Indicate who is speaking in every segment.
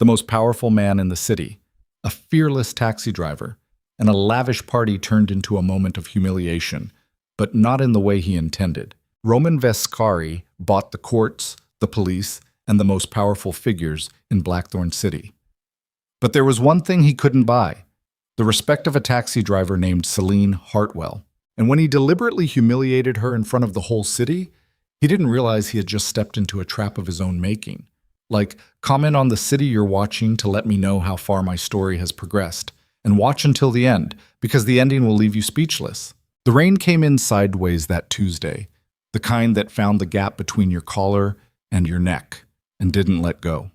Speaker 1: the most powerful man in the city, a fearless taxi driver, and a lavish party turned into a moment of humiliation, but not in the way he intended. Roman Vescari bought the courts, the police, and the most powerful figures in Blackthorne City. But there was one thing he couldn't buy: the respect of a taxi driver named Selene Hartwell. And when he deliberately humiliated her in front of the whole city, he didn't realize he had just stepped into a trap of his own making. Like, comment on the city you're watching to let me know how far my story has progressed, and watch until the end, because the ending will leave you speechless. The rain came in sideways that Tuesday, the kind that found the gap between your collar and your neck, and didn't let go.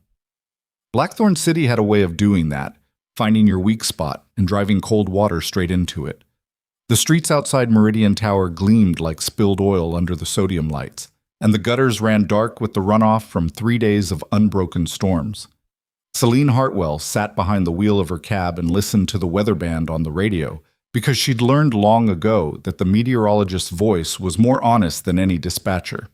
Speaker 1: Blackthorne City had a way of doing that, finding your weak spot and driving cold water straight into it. The streets outside Meridian Tower gleamed like spilled oil under the sodium lights, and the gutters ran dark with the runoff from 3 days of unbroken storms. Selene Hartwell sat behind the wheel of her cab and listened to the weather band on the radio, because she'd learned long ago that the meteorologist's voice was more honest than any dispatcher.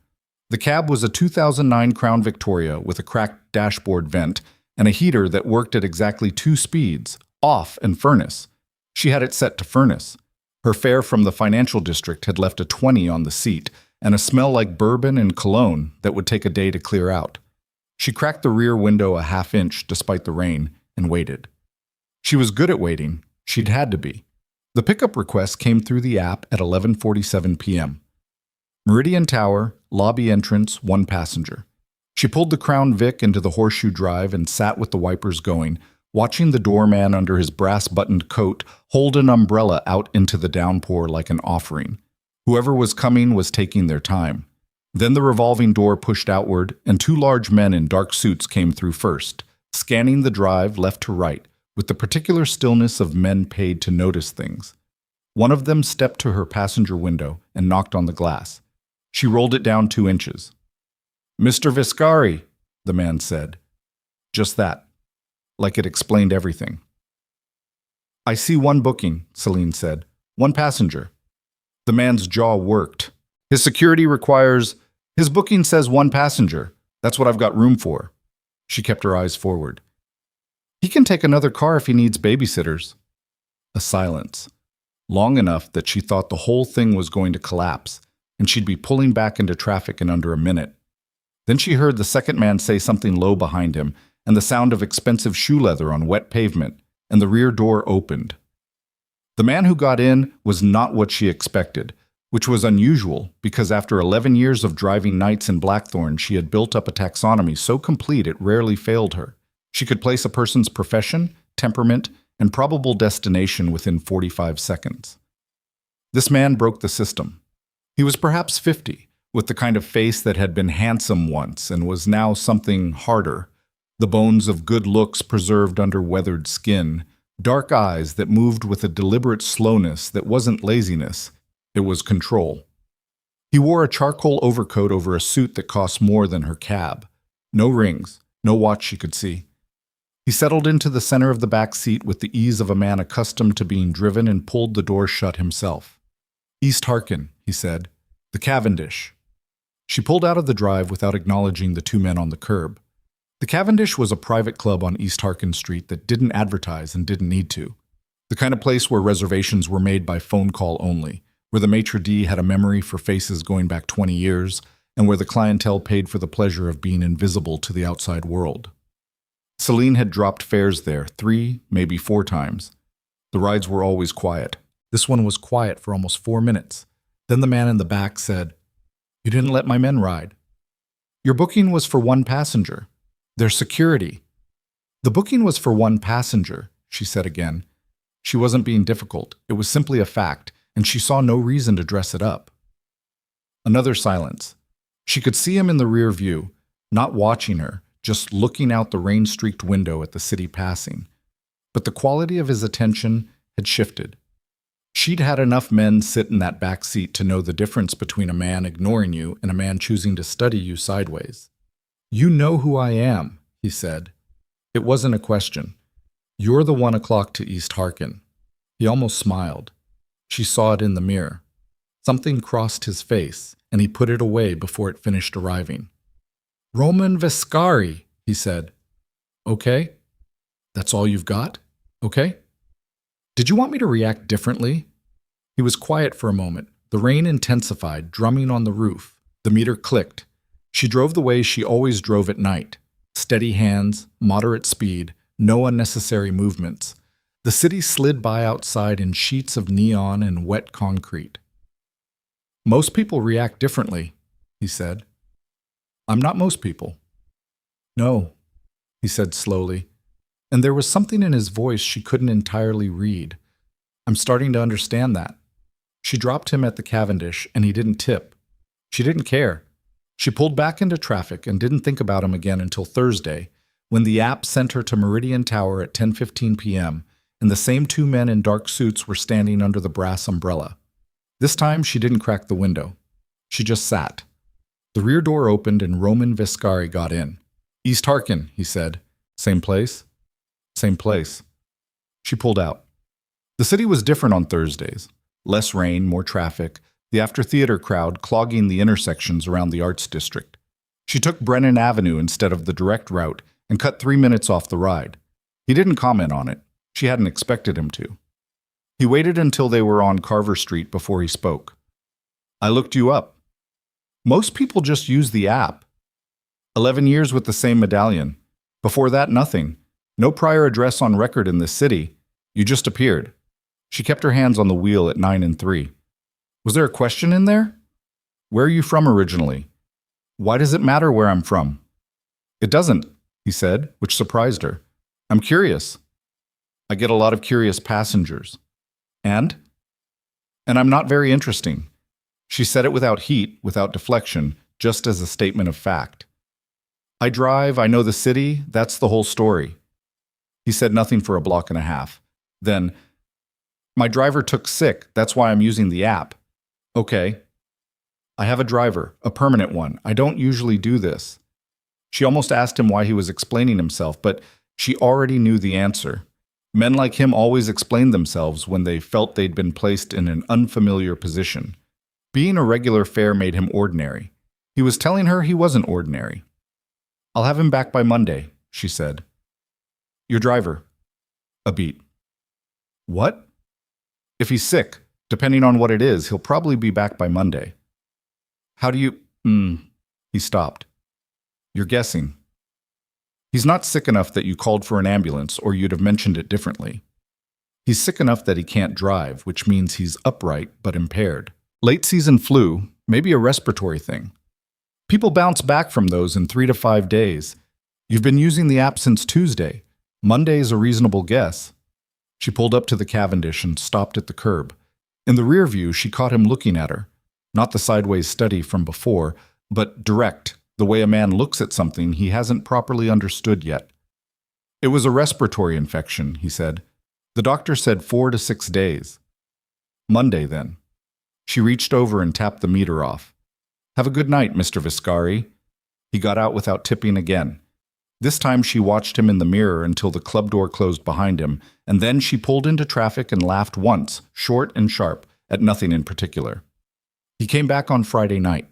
Speaker 1: The cab was a 2009 Crown Victoria with a cracked dashboard vent and a heater that worked at exactly 2 speeds, off and furnace. She had it set to furnace. Her fare from the financial district had left a 20 on the seat, and a smell like bourbon and cologne that would take a day to clear out. She cracked the rear window a half-inch despite the rain and waited. She was good at waiting. She'd had to be. The pickup request came through the app at 11:47 p.m. Meridian Tower, lobby entrance, 1 passenger. She pulled the Crown Vic into the horseshoe drive and sat with the wipers going, watching the doorman under his brass-buttoned coat hold an umbrella out into the downpour like an offering. Whoever was coming was taking their time. Then the revolving door pushed outward, and 2 large men in dark suits came through first, scanning the drive left to right, with the particular stillness of men paid to notice things. One of them stepped to her passenger window and knocked on the glass. She rolled it down 2 inches. "Mr. Vescari," the man said. Just that, like it explained everything. "I see 1 booking," Selene said. "1 passenger." The man's jaw worked. "His security requires... His booking says 1 passenger. That's what I've got room for." She kept her eyes forward. "He can take another car if he needs babysitters." A silence, long enough that she thought the whole thing was going to collapse, and she'd be pulling back into traffic in under a minute. Then she heard the second man say something low behind him, and the sound of expensive shoe leather on wet pavement, and the rear door opened. The man who got in was not what she expected, which was unusual because after 11 years of driving nights in Blackthorne, she had built up a taxonomy so complete it rarely failed her. She could place a person's profession, temperament, and probable destination within 45 seconds. This man broke the system. He was perhaps 50, with the kind of face that had been handsome once and was now something harder, the bones of good looks preserved under weathered skin, dark eyes that moved with a deliberate slowness that wasn't laziness, it was control. He wore a charcoal overcoat over a suit that cost more than her cab. No rings, no watch she could see. He settled into the center of the back seat with the ease of a man accustomed to being driven and pulled the door shut himself. "East Harkin," he said. "The Cavendish." She pulled out of the drive without acknowledging the 2 men on the curb. The Cavendish was a private club on East Harkin Street that didn't advertise and didn't need to. The kind of place where reservations were made by phone call only, where the maitre d' had a memory for faces going back 20 years, and where the clientele paid for the pleasure of being invisible to the outside world. Selene had dropped fares there 3, maybe 4 times. The rides were always quiet. This one was quiet for almost 4 minutes. Then the man in the back said, "You didn't let my men ride." "Your booking was for 1 passenger. There's security." "The booking was for 1 passenger," she said again. She wasn't being difficult. It was simply a fact, and she saw no reason to dress it up. Another silence. She could see him in the rear view, not watching her, just looking out the rain-streaked window at the city passing. But the quality of his attention had shifted. She'd had enough men sit in that back seat to know the difference between a man ignoring you and a man choosing to study you sideways. "You know who I am," he said. It wasn't a question. "You're the 1 o'clock to East Harkin." He almost smiled. She saw it in the mirror. Something crossed his face, and he put it away before it finished arriving. "Roman Vescari," he said. "Okay." That's all you've got? Okay. Did you want me to react differently? He was quiet for a moment. The rain intensified, drumming on the roof. The meter clicked. She drove the way she always drove at night. Steady hands, moderate speed, no unnecessary movements. The city slid by outside in sheets of neon and wet concrete. Most people react differently, he said. I'm not most people. No, he said slowly, and there was something in his voice she couldn't entirely read. I'm starting to understand that. She dropped him at the Cavendish, and he didn't tip. She didn't care. She pulled back into traffic and didn't think about him again until Thursday, when the app sent her to Meridian Tower at 10:15 p.m., and the same two men in dark suits were standing under the brass umbrella. This time, she didn't crack the window. She just sat. The rear door opened and Roman Vescari got in. East Harkin, he said. Same place? Same place. She pulled out. The city was different on Thursdays. Less rain, more traffic, the after-theater crowd clogging the intersections around the Arts District. She took Brennan Avenue instead of the direct route and cut 3 minutes off the ride. He didn't comment on it. She hadn't expected him to. He waited until they were on Carver Street before he spoke. I looked you up. Most people just use the app. 11 years with the same medallion. Before that, nothing. No prior address on record in this city. You just appeared. She kept her hands on the wheel at 9 and 3. Was there a question in there? Where are you from originally? Why does it matter where I'm from? It doesn't, he said, which surprised her. I'm curious. I get a lot of curious passengers. And? And I'm not very interesting. She said it without heat, without deflection, just as a statement of fact. I drive, I know the city, that's the whole story. He said nothing for a block and a half. Then, my driver took sick, that's why I'm using the app. Okay. I have a driver, a permanent one. I don't usually do this. She almost asked him why he was explaining himself, but she already knew the answer. Men like him always explained themselves when they felt they'd been placed in an unfamiliar position. Being a regular fare made him ordinary. He was telling her he wasn't ordinary. I'll have him back by Monday, she said. Your driver. A beat. What? If he's sick, depending on what it is, he'll probably be back by Monday. How do you... He stopped. You're guessing. He's not sick enough that you called for an ambulance, or you'd have mentioned it differently. He's sick enough that he can't drive, which means he's upright but impaired. Late season flu, maybe a respiratory thing. People bounce back from those in 3 to 5 days. You've been using the app since Tuesday. Monday's a reasonable guess. She pulled up to the Cavendish and stopped at the curb. In the rear view, she caught him looking at her. Not the sideways study from before, but direct, the way a man looks at something he hasn't properly understood yet. It was a respiratory infection, he said. The doctor said 4 to 6 days. Monday, then. She reached over and tapped the meter off. Have a good night, Mr. Vescari. He got out without tipping again. This time she watched him in the mirror until the club door closed behind him, and then she pulled into traffic and laughed once, short and sharp, at nothing in particular. He came back on Friday night.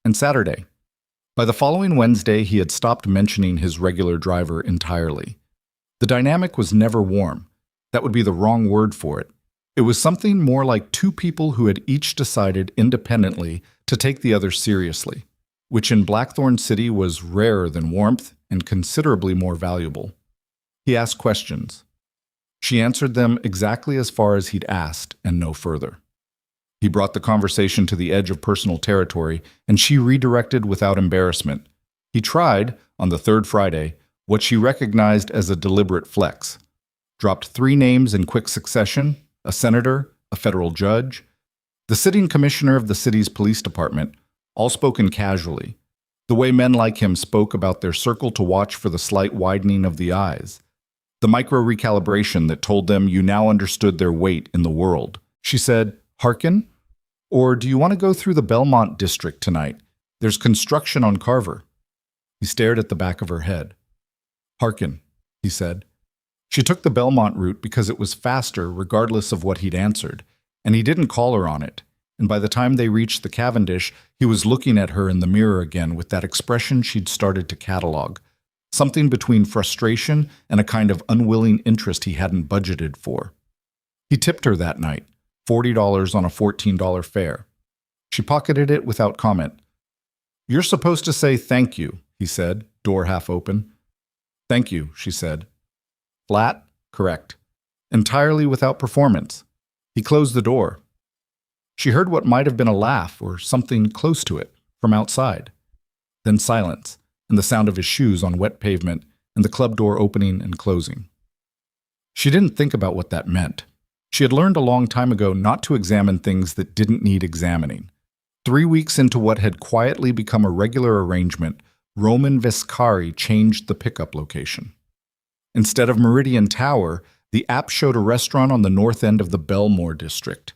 Speaker 1: And Saturday. By the following Wednesday, he had stopped mentioning his regular driver entirely. The dynamic was never warm. That would be the wrong word for it. It was something more like two people who had each decided independently to take the other seriously, which in Blackthorne City was rarer than warmth and considerably more valuable. He asked questions. She answered them exactly as far as he'd asked, and no further. He brought the conversation to the edge of personal territory, and she redirected without embarrassment. He tried, on the third Friday, what she recognized as a deliberate flex. Dropped 3 names in quick succession, a senator, a federal judge, the sitting commissioner of the city's police department, all spoken casually, the way men like him spoke about their circle to watch for the slight widening of the eyes, the micro-recalibration that told them you now understood their weight in the world. She said, Harkin? Or do you want to go through the Belmont district tonight? There's construction on Carver. He stared at the back of her head. Harkin, he said. She took the Belmont route because it was faster regardless of what he'd answered, and he didn't call her on it. And by the time they reached the Cavendish, he was looking at her in the mirror again with that expression she'd started to catalog. something between frustration and a kind of unwilling interest he hadn't budgeted for. He tipped her that night, $40 on a $14 fare. She pocketed it without comment. "You're supposed to say thank you," he said, door half open. "Thank you," she said. Flat? Correct. Entirely without performance. He closed the door. She heard what might have been a laugh or something close to it from outside. Then silence, and the sound of his shoes on wet pavement, and the club door opening and closing. She didn't think about what that meant. She had learned a long time ago not to examine things that didn't need examining. 3 weeks into what had quietly become a regular arrangement, Roman Vescari changed the pickup location. Instead of Meridian Tower, the app showed a restaurant on the north end of the Belmore district.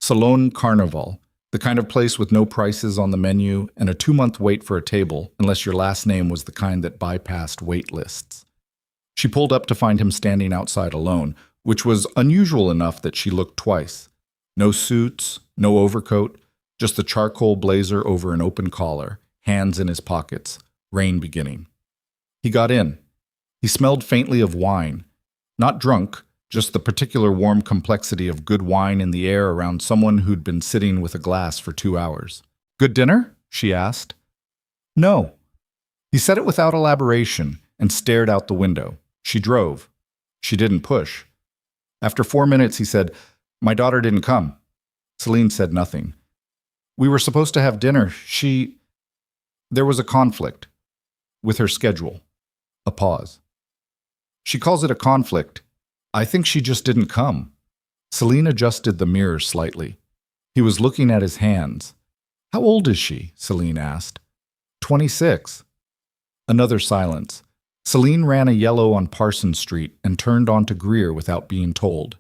Speaker 1: Selene Hartwell, the kind of place with no prices on the menu and a 2-month wait for a table unless your last name was the kind that bypassed wait lists. She pulled up to find him standing outside alone, which was unusual enough that she looked twice. No suits, no overcoat, just the charcoal blazer over an open collar, hands in his pockets, rain beginning. He got in. He smelled faintly of wine. Not drunk, just the particular warm complexity of good wine in the air around someone who'd been sitting with a glass for 2 hours. "Good dinner?" she asked. "No." He said it without elaboration and stared out the window. She drove. She didn't push. After 4 minutes, he said, "My daughter didn't come." Selene said nothing. "We were supposed to have dinner. There was a conflict with her schedule." A pause. "She calls it a conflict. I think she just didn't come." Selene adjusted the mirror slightly. He was looking at his hands. "How old is she?" Selene asked. 26. Another silence. Selene ran a yellow on Parsons Street and turned onto Greer without being told.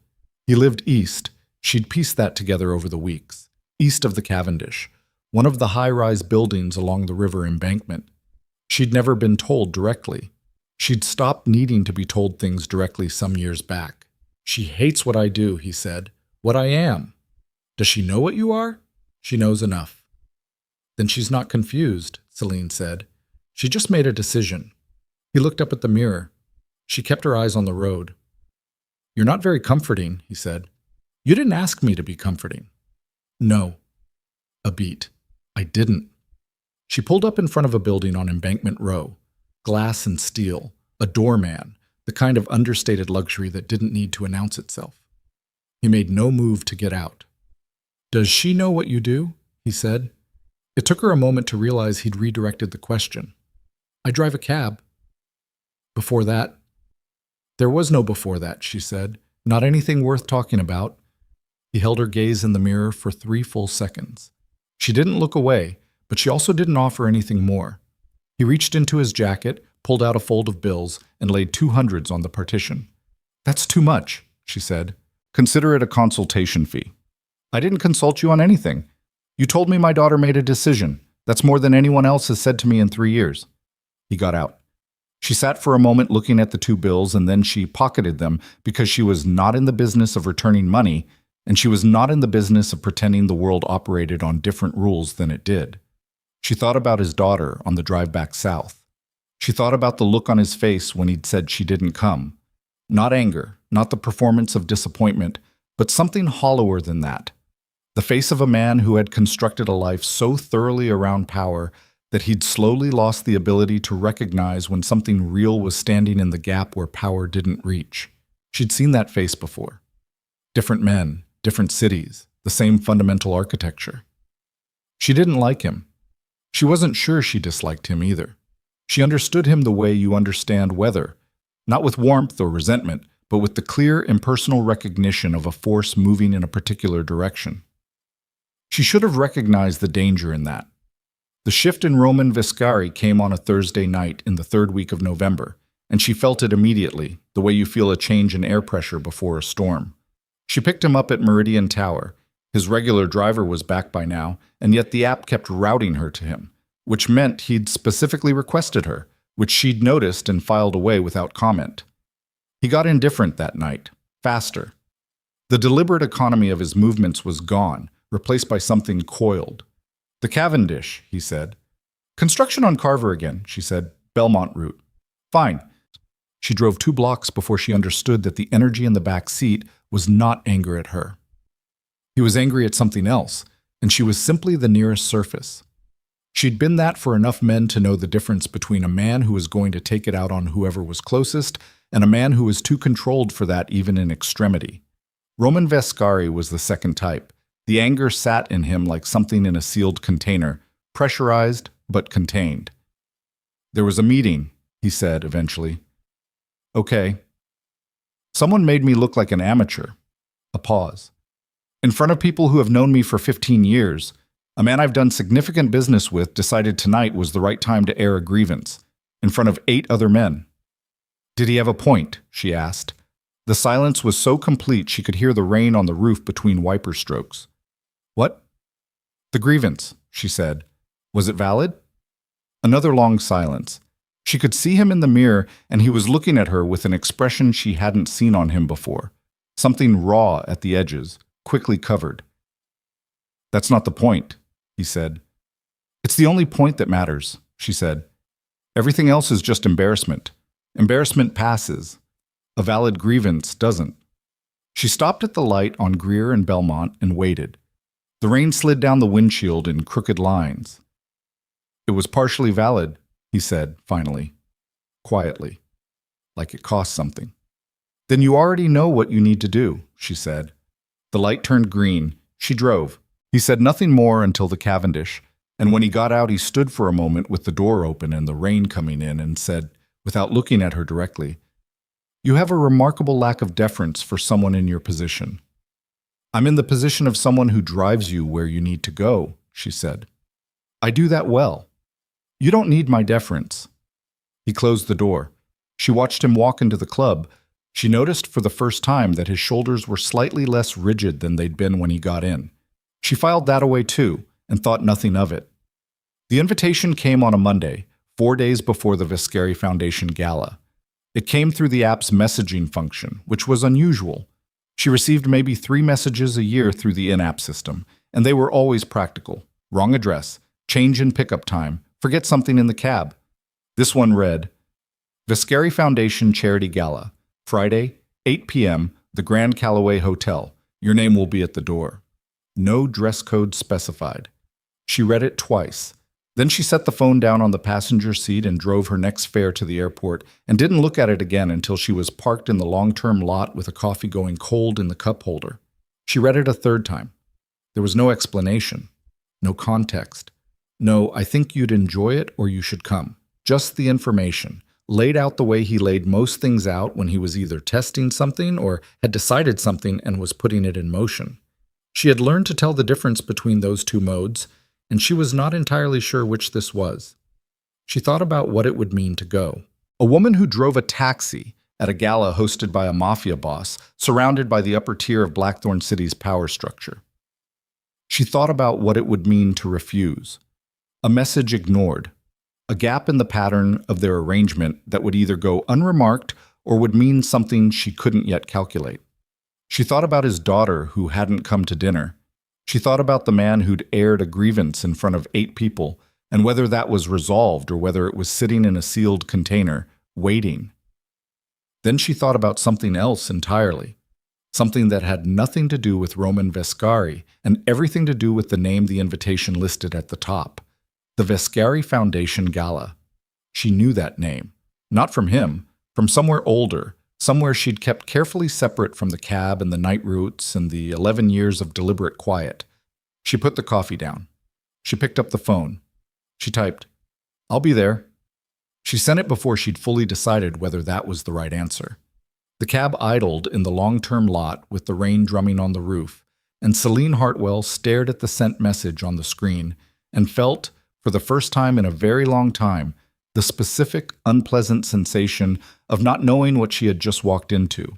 Speaker 1: He lived east. She'd pieced that together over the weeks. East of the Cavendish, one of the high-rise buildings along the river embankment. She'd never been told directly. She'd stopped needing to be told things directly some years back. "She hates what I do," he said. "What I am." "Does she know what you are?" "She knows enough." "Then she's not confused," Selene said. "She just made a decision." He looked up at the mirror. She kept her eyes on the road. "You're not very comforting," he said. "You didn't ask me to be comforting." "No." A beat. "I didn't." She pulled up in front of a building on Embankment Row. Glass and steel, a doorman, the kind of understated luxury that didn't need to announce itself. He made no move to get out. "Does she know what you do?" he said. It took her a moment to realize he'd redirected the question. "I drive a cab." "Before that?" "There was no before that," she said. "Not anything worth talking about." He held her gaze in the mirror for 3 full seconds. She didn't look away, but she also didn't offer anything more. He reached into his jacket, pulled out a fold of bills, and laid 200s on the partition. "That's too much," she said. "Consider it a consultation fee." "I didn't consult you on anything. You told me my daughter made a decision. That's more than anyone else has said to me in 3 years. He got out. She sat for a moment looking at the 2 bills, and then she pocketed them because she was not in the business of returning money, and she was not in the business of pretending the world operated on different rules than it did. She thought about his daughter on the drive back south. She thought about the look on his face when he'd said she didn't come. Not anger, not the performance of disappointment, but something hollower than that. The face of a man who had constructed a life so thoroughly around power that he'd slowly lost the ability to recognize when something real was standing in the gap where power didn't reach. She'd seen that face before. Different men, different cities, the same fundamental architecture. She didn't like him. She wasn't sure she disliked him either. She understood him the way you understand weather, not with warmth or resentment, but with the clear, impersonal recognition of a force moving in a particular direction. She should have recognized the danger in that. The shift in Roman Vescari came on a Thursday night in the 3rd week of November, and she felt it immediately, the way you feel a change in air pressure before a storm. She picked him up at Meridian Tower. His regular driver was back by now, and yet the app kept routing her to him, which meant he'd specifically requested her, which she'd noticed and filed away without comment. He got indifferent that night, faster. The deliberate economy of his movements was gone, replaced by something coiled. "The Cavendish," he said. "Construction on Carver again," she said. "Belmont route." Fine. She drove 2 blocks before she understood that the energy in the back seat was not anger at her. He was angry at something else, and she was simply the nearest surface. She'd been that for enough men to know the difference between a man who was going to take it out on whoever was closest and a man who was too controlled for that even in extremity. Roman Vescari was the second type. The anger sat in him like something in a sealed container, pressurized but contained. "There was a meeting," he said eventually. "Okay." "Someone made me look like an amateur." A pause. "In front of people who have known me for 15 years, a man I've done significant business with decided tonight was the right time to air a grievance, in front of 8 other men." "Did he have a point?" she asked. The silence was so complete she could hear the rain on the roof between wiper strokes. "What?" "The grievance," she said. "Was it valid?" Another long silence. She could see him in the mirror, and he was looking at her with an expression she hadn't seen on him before. Something raw at the edges, quickly covered. "That's not the point," he said. "It's the only point that matters," she said. "Everything else is just embarrassment. Embarrassment passes. A valid grievance doesn't." She stopped at the light on Greer and Belmont and waited. The rain slid down the windshield in crooked lines. "It was partially valid," he said, finally, quietly, like it cost something. "Then you already know what you need to do," she said. The light turned green. She drove. He said nothing more until the Cavendish, and when he got out he stood for a moment with the door open and the rain coming in and said, without looking at her directly, "You have a remarkable lack of deference for someone in your position." "I'm in the position of someone who drives you where you need to go," she said. "I do that well. You don't need my deference." He closed the door. She watched him walk into the club. She noticed for the first time that his shoulders were slightly less rigid than they'd been when he got in. She filed that away too, and thought nothing of it. The invitation came on a Monday, 4 days before the Vescari Foundation gala. It came through the app's messaging function, which was unusual. She received maybe 3 messages a year through the in-app system, and they were always practical. Wrong address, change in pickup time, forget something in the cab. This one read, Vescari Foundation Charity Gala, Friday, 8 p.m., the Grand Callaway Hotel. Your name will be at the door. No dress code specified. She read it twice. Then she set the phone down on the passenger seat and drove her next fare to the airport and didn't look at it again until she was parked in the long-term lot with a coffee going cold in the cup holder. She read it a 3rd time. There was no explanation, no context. No, "I think you'd enjoy it or you should come." Just the information, laid out the way he laid most things out when he was either testing something or had decided something and was putting it in motion. She had learned to tell the difference between those 2 modes, and she was not entirely sure which this was. She thought about what it would mean to go. A woman who drove a taxi at a gala hosted by a Mafia boss, surrounded by the upper tier of Blackthorne City's power structure. She thought about what it would mean to refuse. A message ignored. A gap in the pattern of their arrangement that would either go unremarked or would mean something she couldn't yet calculate. She thought about his daughter who hadn't come to dinner. She thought about the man who'd aired a grievance in front of 8 people, and whether that was resolved or whether it was sitting in a sealed container, waiting. Then she thought about something else entirely, something that had nothing to do with Roman Vescari and everything to do with the name the invitation listed at the top, the Vescari Foundation Gala. She knew that name, not from him, from somewhere older, somewhere she'd kept carefully separate from the cab and the night routes and the 11 years of deliberate quiet. She put the coffee down. She picked up the phone. She typed, "I'll be there." She sent it before she'd fully decided whether that was the right answer. The cab idled in the long-term lot with the rain drumming on the roof, and Selene Hartwell stared at the sent message on the screen and felt, for the first time in a very long time, the specific, unpleasant sensation of not knowing what she had just walked into.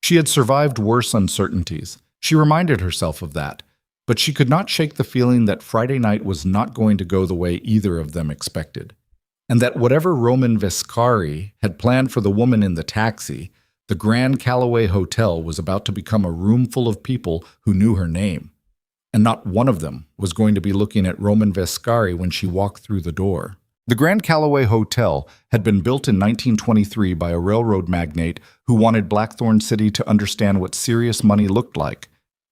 Speaker 1: She had survived worse uncertainties. She reminded herself of that, but she could not shake the feeling that Friday night was not going to go the way either of them expected, and that whatever Roman Vescari had planned for the woman in the taxi, the Grand Callaway Hotel was about to become a room full of people who knew her name, and not one of them was going to be looking at Roman Vescari when she walked through the door. The Grand Callaway Hotel had been built in 1923 by a railroad magnate who wanted Blackthorne City to understand what serious money looked like,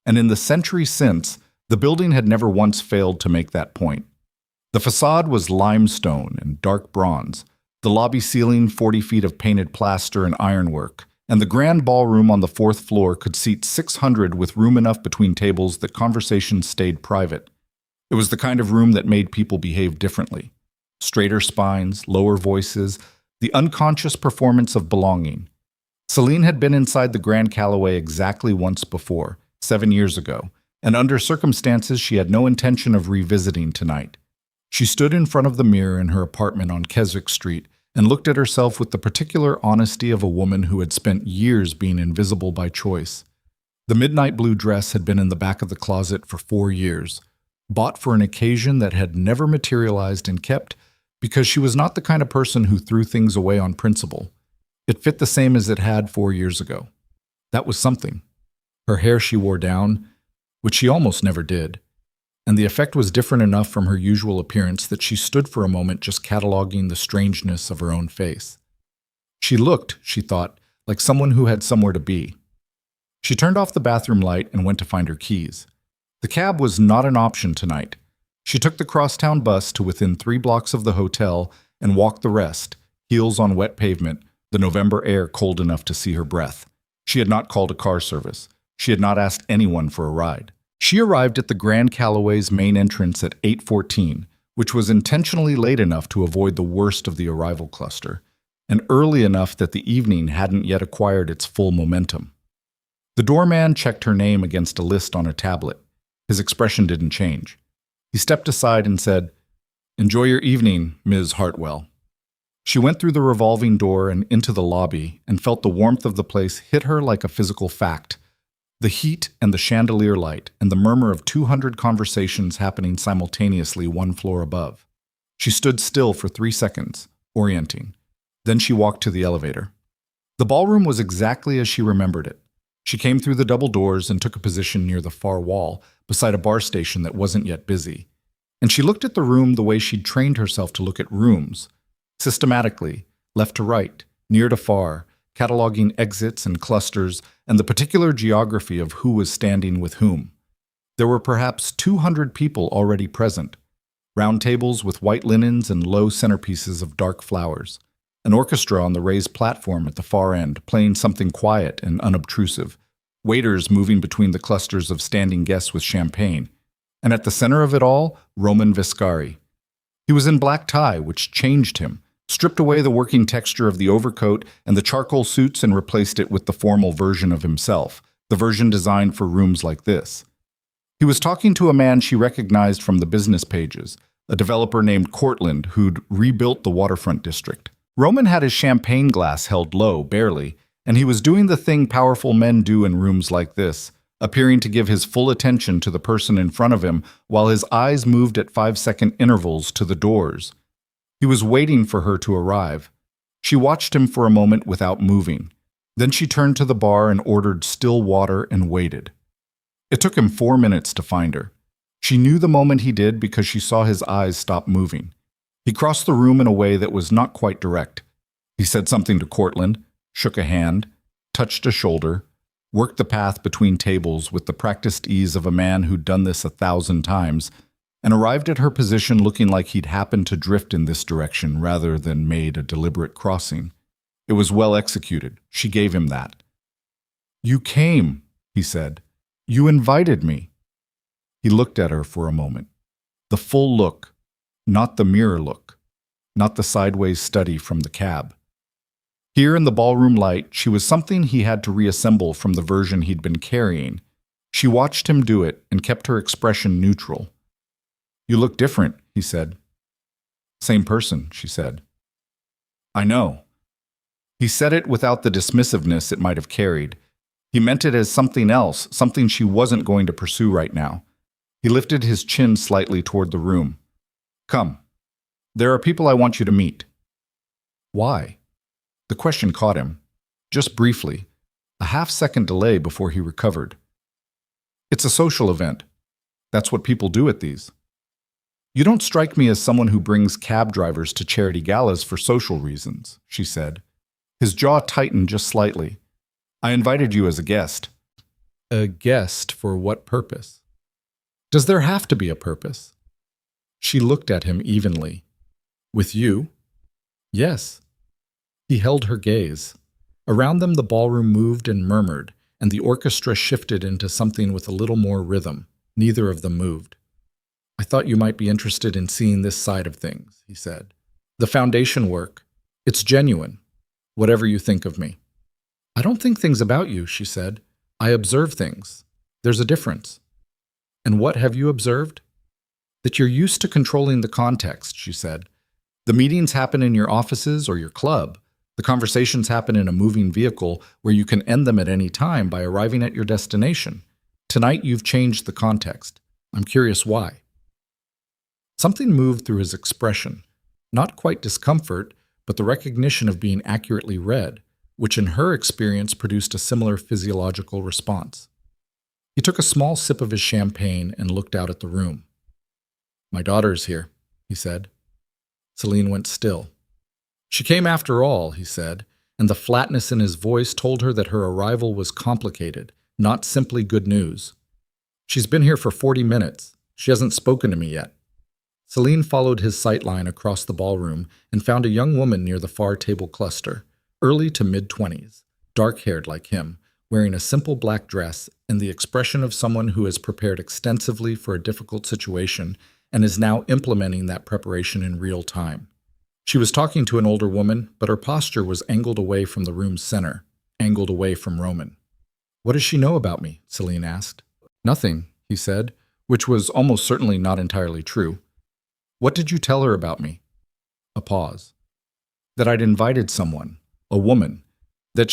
Speaker 1: and in the century since, the building had never once failed to make that point. The facade was limestone and dark bronze, the lobby ceiling 40 feet of painted plaster and ironwork, and the grand ballroom on the fourth floor could seat 600 with room enough between tables that conversations stayed private. It was the kind of room that made people behave differently. Straighter spines, lower voices, the unconscious performance of belonging. Selene had been inside the Grand Callaway exactly once before, 7 years ago, and under circumstances she had no intention of revisiting tonight. She stood in front of the mirror in her apartment on Keswick Street and looked at herself with the particular honesty of a woman who had spent years being invisible by choice. The midnight blue dress had been in the back of the closet for 4 years, bought for an occasion that had never materialized and kept because she was not the kind of person who threw things away on principle. It fit the same as it had 4 years ago. That was something. Her hair she wore down, which she almost never did, and the effect was different enough from her usual appearance that she stood for a moment just cataloging the strangeness of her own face. She looked, she thought, like someone who had somewhere to be. She turned off the bathroom light and went to find her keys. The cab was not an option tonight. She took the crosstown bus to within 3 blocks of the hotel and walked the rest, heels on wet pavement, the November air cold enough to see her breath. She had not called a car service. She had not asked anyone for a ride. She arrived at the Grand Callaway's main entrance at 8:14, which was intentionally late enough to avoid the worst of the arrival cluster, and early enough that the evening hadn't yet acquired its full momentum. The doorman checked her name against a list on a tablet. His expression didn't change. He stepped aside and said, "Enjoy your evening, Ms. Hartwell." She went through the revolving door and into the lobby and felt the warmth of the place hit her like a physical fact. The heat and the chandelier light and the murmur of 200 conversations happening simultaneously 1 floor above. She stood still for 3 seconds, orienting. Then she walked to the elevator. The ballroom was exactly as she remembered it. She came through the double doors and took a position near the far wall, beside a bar station that wasn't yet busy. And she looked at the room the way she'd trained herself to look at rooms, systematically, left to right, near to far, cataloging exits and clusters and the particular geography of who was standing with whom. There were perhaps 200 people already present, round tables with white linens and low centerpieces of dark flowers, an orchestra on the raised platform at the far end playing something quiet and unobtrusive, waiters moving between the clusters of standing guests with champagne, and at the center of it all, Roman Vescari. He was in black tie, which changed him, stripped away the working texture of the overcoat and the charcoal suits and replaced it with the formal version of himself, the version designed for rooms like this. He was talking to a man she recognized from the business pages, a developer named Cortland who'd rebuilt the waterfront district. Roman had his champagne glass held low, barely, and he was doing the thing powerful men do in rooms like this, appearing to give his full attention to the person in front of him while his eyes moved at 5-second intervals to the doors. He was waiting for her to arrive. She watched him for a moment without moving. Then she turned to the bar and ordered still water and waited. It took him 4 minutes to find her. She knew the moment he did because she saw his eyes stop moving. He crossed the room in a way that was not quite direct. He said something to Cortland, shook a hand, touched a shoulder, worked the path between tables with the practiced ease of a man who'd done this 1,000 times, and arrived at her position looking like he'd happened to drift in this direction rather than made a deliberate crossing. It was well executed. She gave him that. "You came," he said. "You invited me." He looked at her for a moment. The full look, not the mirror look, not the sideways study from the cab. Here in the ballroom light, she was something he had to reassemble from the version he'd been carrying. She watched him do it and kept her expression neutral. "You look different," he said. "Same person," she said. "I know." He said it without the dismissiveness it might have carried. He meant it as something else, something she wasn't going to pursue right now. He lifted his chin slightly toward the room. "Come. There are people I want you to meet." "Why?" The question caught him. Just briefly. A half-second delay before he recovered. "It's a social event. That's what people do at these." You don't strike me as someone who brings cab drivers to charity galas for social reasons, she said. His jaw tightened just slightly. I invited you as a guest. A guest for what purpose? Does there have to be a purpose? She looked at him evenly. With you? Yes. He held her gaze. Around them the ballroom moved and murmured, and the orchestra shifted into something with a little more rhythm. Neither of them moved. I thought you might be interested in seeing this side of things, he said. The foundation work. It's genuine. Whatever you think of me. I don't think things about you, she said. I observe things. There's a difference. And what have you observed? That you're used to controlling the context, she said. The meetings happen in your offices or your club. The conversations happen in a moving vehicle where you can end them at any time by arriving at your destination. Tonight you've changed the context. I'm curious why. Something moved through his expression. Not quite discomfort, but the recognition of being accurately read, which in her experience produced a similar physiological response. He took a small sip of his champagne and looked out at the room. My daughter's here, he said. Selene went still. She came after all, he said, and the flatness in his voice told her that her arrival was complicated, not simply good news. She's been here for 40 minutes. She hasn't spoken to me yet. Selene followed his sightline across the ballroom and found a young woman near the far table cluster, early to mid-20s, dark-haired like him, wearing a simple black dress and the expression of someone who has prepared extensively for a difficult situation and is now implementing that preparation in real time. She was talking to an older woman, but her posture was angled away from the room's center, angled away from Roman. What does she know about me? Selene asked. Nothing, he said, which was almost certainly not entirely true. What did you tell her about me? A pause. That I'd invited someone, a woman, that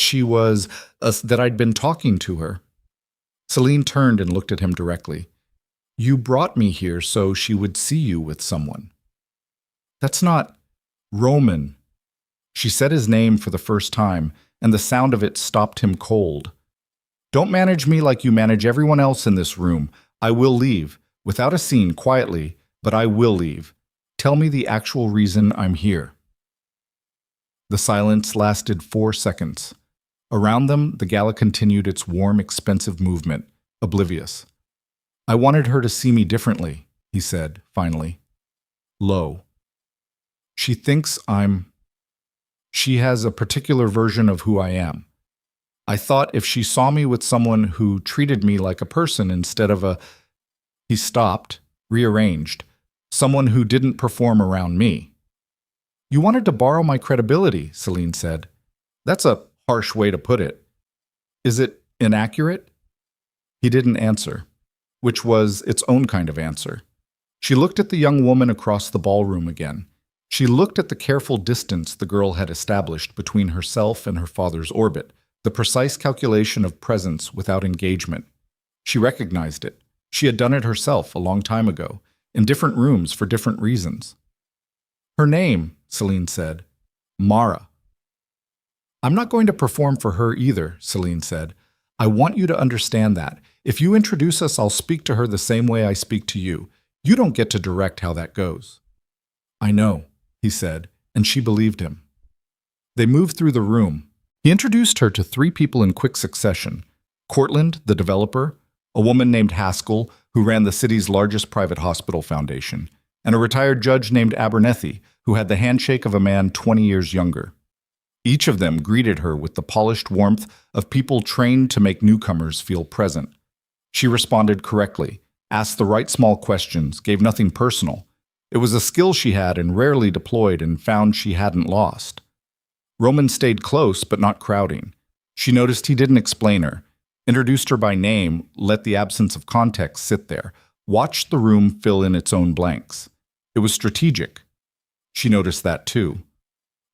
Speaker 1: that I'd been talking to her. Selene turned and looked at him directly. You brought me here so she would see you with someone. That's not Roman. She said his name for the first time, and the sound of it stopped him cold. Don't manage me like you manage everyone else in this room. I will leave, without a scene, quietly, but I will leave. Tell me the actual reason I'm here. The silence lasted 4 seconds. Around them, the gala continued its warm, expensive movement, oblivious. I wanted her to see me differently, he said, finally. Low. She thinks She has a particular version of who I am. I thought if she saw me with someone who treated me like a person instead of a... He stopped, rearranged. Someone who didn't perform around me. You wanted to borrow my credibility, Selene said. That's a harsh way to put it. Is it inaccurate? He didn't answer, which was its own kind of answer. She looked at the young woman across the ballroom again. She looked at the careful distance the girl had established between herself and her father's orbit, the precise calculation of presence without engagement. She recognized it. She had done it herself a long time ago, in different rooms for different reasons. Her name, Selene said, Mara. I'm not going to perform for her either, Selene said. I want you to understand that. If you introduce us, I'll speak to her the same way I speak to you. You don't get to direct how that goes. I know, he said, and she believed him. They moved through the room. He introduced her to 3 people in quick succession. Cortland, the developer, a woman named Haskell, who ran the city's largest private hospital foundation, and a retired judge named Abernethy, who had the handshake of a man 20 years younger. Each of them greeted her with the polished warmth of people trained to make newcomers feel present. She responded correctly, asked the right small questions, gave nothing personal. It was a skill she had and rarely deployed and found she hadn't lost. Roman stayed close but not crowding. She noticed he didn't explain her, introduced her by name, let the absence of context sit there, watched the room fill in its own blanks. It was strategic. She noticed that too.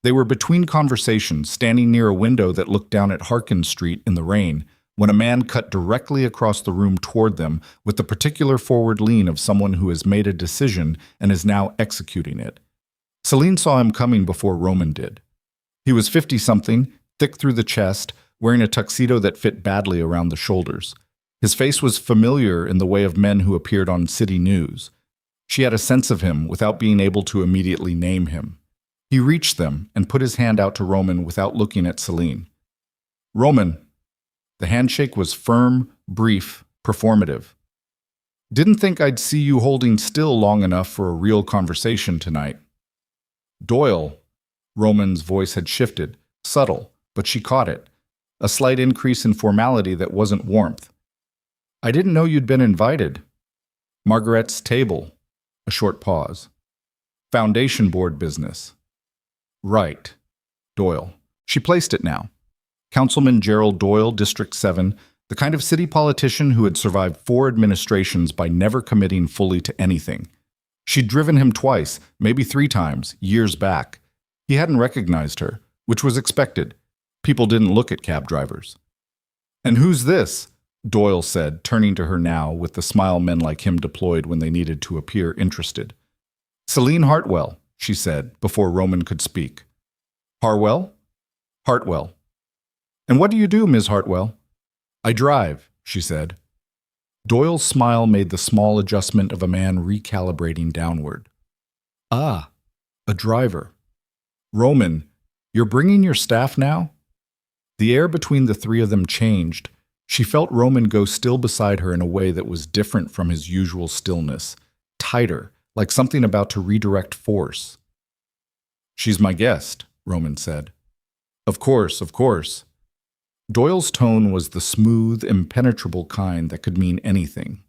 Speaker 1: They were between conversations, standing near a window that looked down at Harkin Street in the rain, when a man cut directly across the room toward them with the particular forward lean of someone who has made a decision and is now executing it. Selene saw him coming before Roman did. He was 50-something, thick through the chest, wearing a tuxedo that fit badly around the shoulders. His face was familiar in the way of men who appeared on city news. She had a sense of him without being able to immediately name him. He reached them and put his hand out to Roman without looking at Selene. Roman. The handshake was firm, brief, performative. Didn't think I'd see you holding still long enough for a real conversation tonight. Doyle. Roman's voice had shifted, subtle, but she caught it. A slight increase in formality that wasn't warmth. I didn't know you'd been invited. Margaret's table. A short pause. Foundation board business. Right. Doyle. She placed it now. Councilman Gerald Doyle, District 7, the kind of city politician who had survived 4 administrations by never committing fully to anything. She'd driven him twice, maybe 3 times, years back. He hadn't recognized her, which was expected. People didn't look at cab drivers. And who's this? Doyle said, turning to her now with the smile men like him deployed when they needed to appear interested. Selene Hartwell, she said, before Roman could speak. Harwell? Hartwell. And what do you do, Ms. Hartwell? I drive, she said. Doyle's smile made the small adjustment of a man recalibrating downward. Ah, a driver. Roman, you're bringing your staff now? The air between the 3 of them changed. She felt Roman go still beside her in a way that was different from his usual stillness, tighter, like something about to redirect force. She's my guest, Roman said. Of course, of course. Doyle's tone was the smooth, impenetrable kind that could mean anything.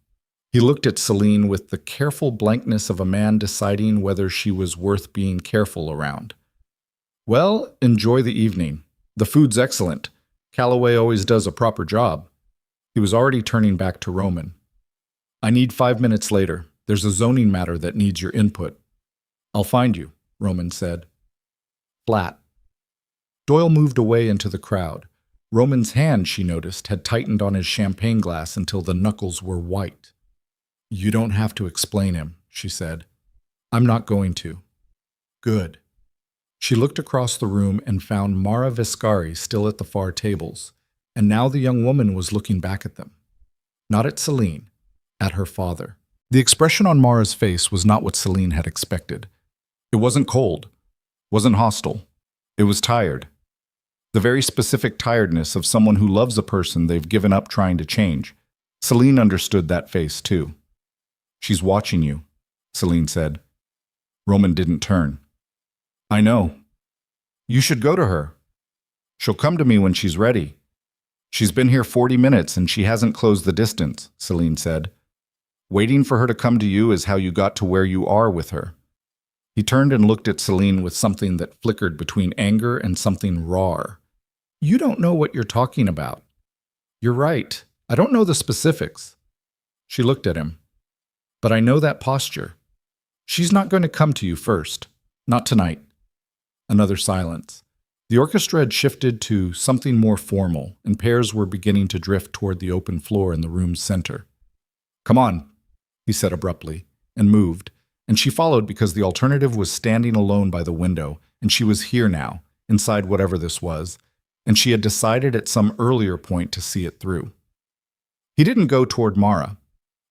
Speaker 1: He looked at Selene with the careful blankness of a man deciding whether she was worth being careful around. Well, enjoy the evening. The food's excellent. Calloway always does a proper job. He was already turning back to Roman. I need 5 minutes later. There's a zoning matter that needs your input. I'll find you, Roman said. Flat. Doyle moved away into the crowd. Roman's hand, she noticed, had tightened on his champagne glass until the knuckles were white. You don't have to explain him, she said. I'm not going to. Good. She looked across the room and found Mara Vescari still at the far tables, and now the young woman was looking back at them. Not at Selene, at her father. The expression on Mara's face was not what Selene had expected. It wasn't cold, wasn't hostile. It was tired. The very specific tiredness of someone who loves a person they've given up trying to change. Selene understood that face, too. She's watching you, Selene said. Roman didn't turn. I know. You should go to her. She'll come to me when she's ready. She's been here 40 minutes and she hasn't closed the distance, Selene said. Waiting for her to come to you is how you got to where you are with her. He turned and looked at Selene with something that flickered between anger and something raw. You don't know what you're talking about. You're right. I don't know the specifics. She looked at him. But I know that posture. She's not going to come to you first. Not tonight. Another silence. The orchestra had shifted to something more formal, and pairs were beginning to drift toward the open floor in the room's center. Come on, he said abruptly, and moved, and she followed because the alternative was standing alone by the window, and she was here now, inside whatever this was, and she had decided at some earlier point to see it through. He didn't go toward Mara.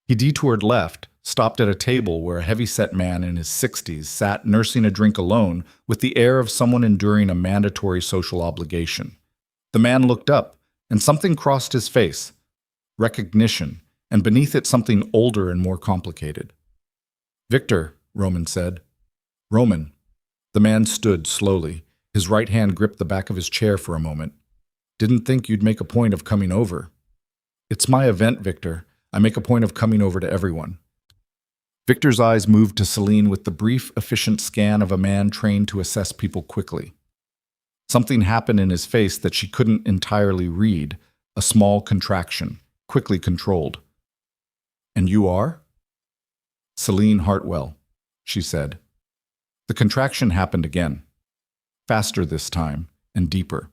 Speaker 1: He detoured left, stopped at a table where a heavy-set man in his 60s sat nursing a drink alone with the air of someone enduring a mandatory social obligation. The man looked up, and something crossed his face. Recognition, and beneath it something older and more complicated. Victor, Roman said. Roman. The man stood slowly. His right hand gripped the back of his chair for a moment. Didn't think you'd make a point of coming over. It's my event, Victor. I make a point of coming over to everyone. Victor's eyes moved to Selene with the brief, efficient scan of a man trained to assess people quickly. Something happened in his face that she couldn't entirely read, a small contraction, quickly controlled. And you are? Selene Hartwell, she said. The contraction happened again. Faster this time, and deeper.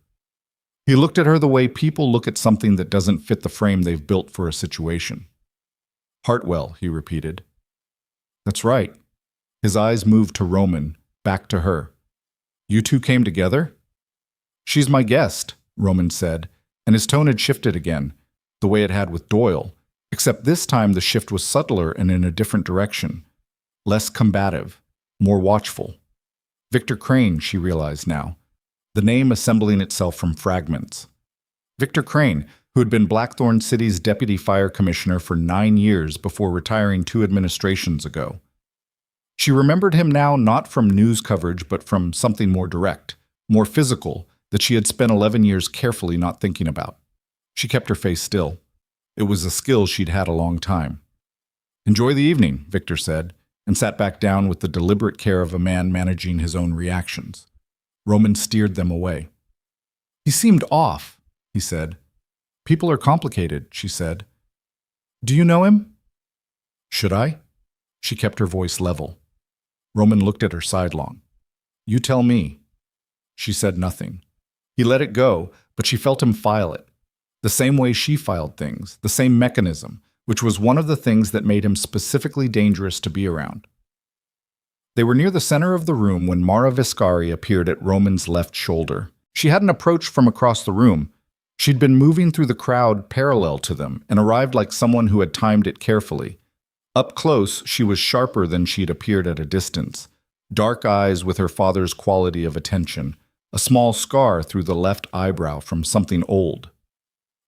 Speaker 1: He looked at her the way people look at something that doesn't fit the frame they've built for a situation. Hartwell, he repeated. That's right. His eyes moved to Roman, back to her. You two came together? She's my guest, Roman said, and his tone had shifted again, the way it had with Doyle, except this time the shift was subtler and in a different direction. less combative, more watchful. Victor Crane, she realized now, the name assembling itself from fragments. Victor Crane, who had been Blackthorne City's deputy fire commissioner for 9 years before retiring 2 administrations ago. She remembered him now not from news coverage but from something more direct, more physical, that she had spent 11 years carefully not thinking about. She kept her face still. It was a skill she'd had a long time. "Enjoy the evening," Victor said, and sat back down with the deliberate care of a man managing his own reactions. Roman steered them away. "He seemed off," he said. "People are complicated," she said. "Do you know him?" "Should I?" She kept her voice level. Roman looked at her sidelong. "You tell me." She said nothing. He let it go, but she felt him file it. The same way she filed things, the same mechanism, which was one of the things that made him specifically dangerous to be around. They were near the center of the room when Mara Vescari appeared at Roman's left shoulder. She hadn't approached from across the room. She'd been moving through the crowd parallel to them and arrived like someone who had timed it carefully. Up close, she was sharper than she'd appeared at a distance. Dark eyes with her father's quality of attention. A small scar through the left eyebrow from something old.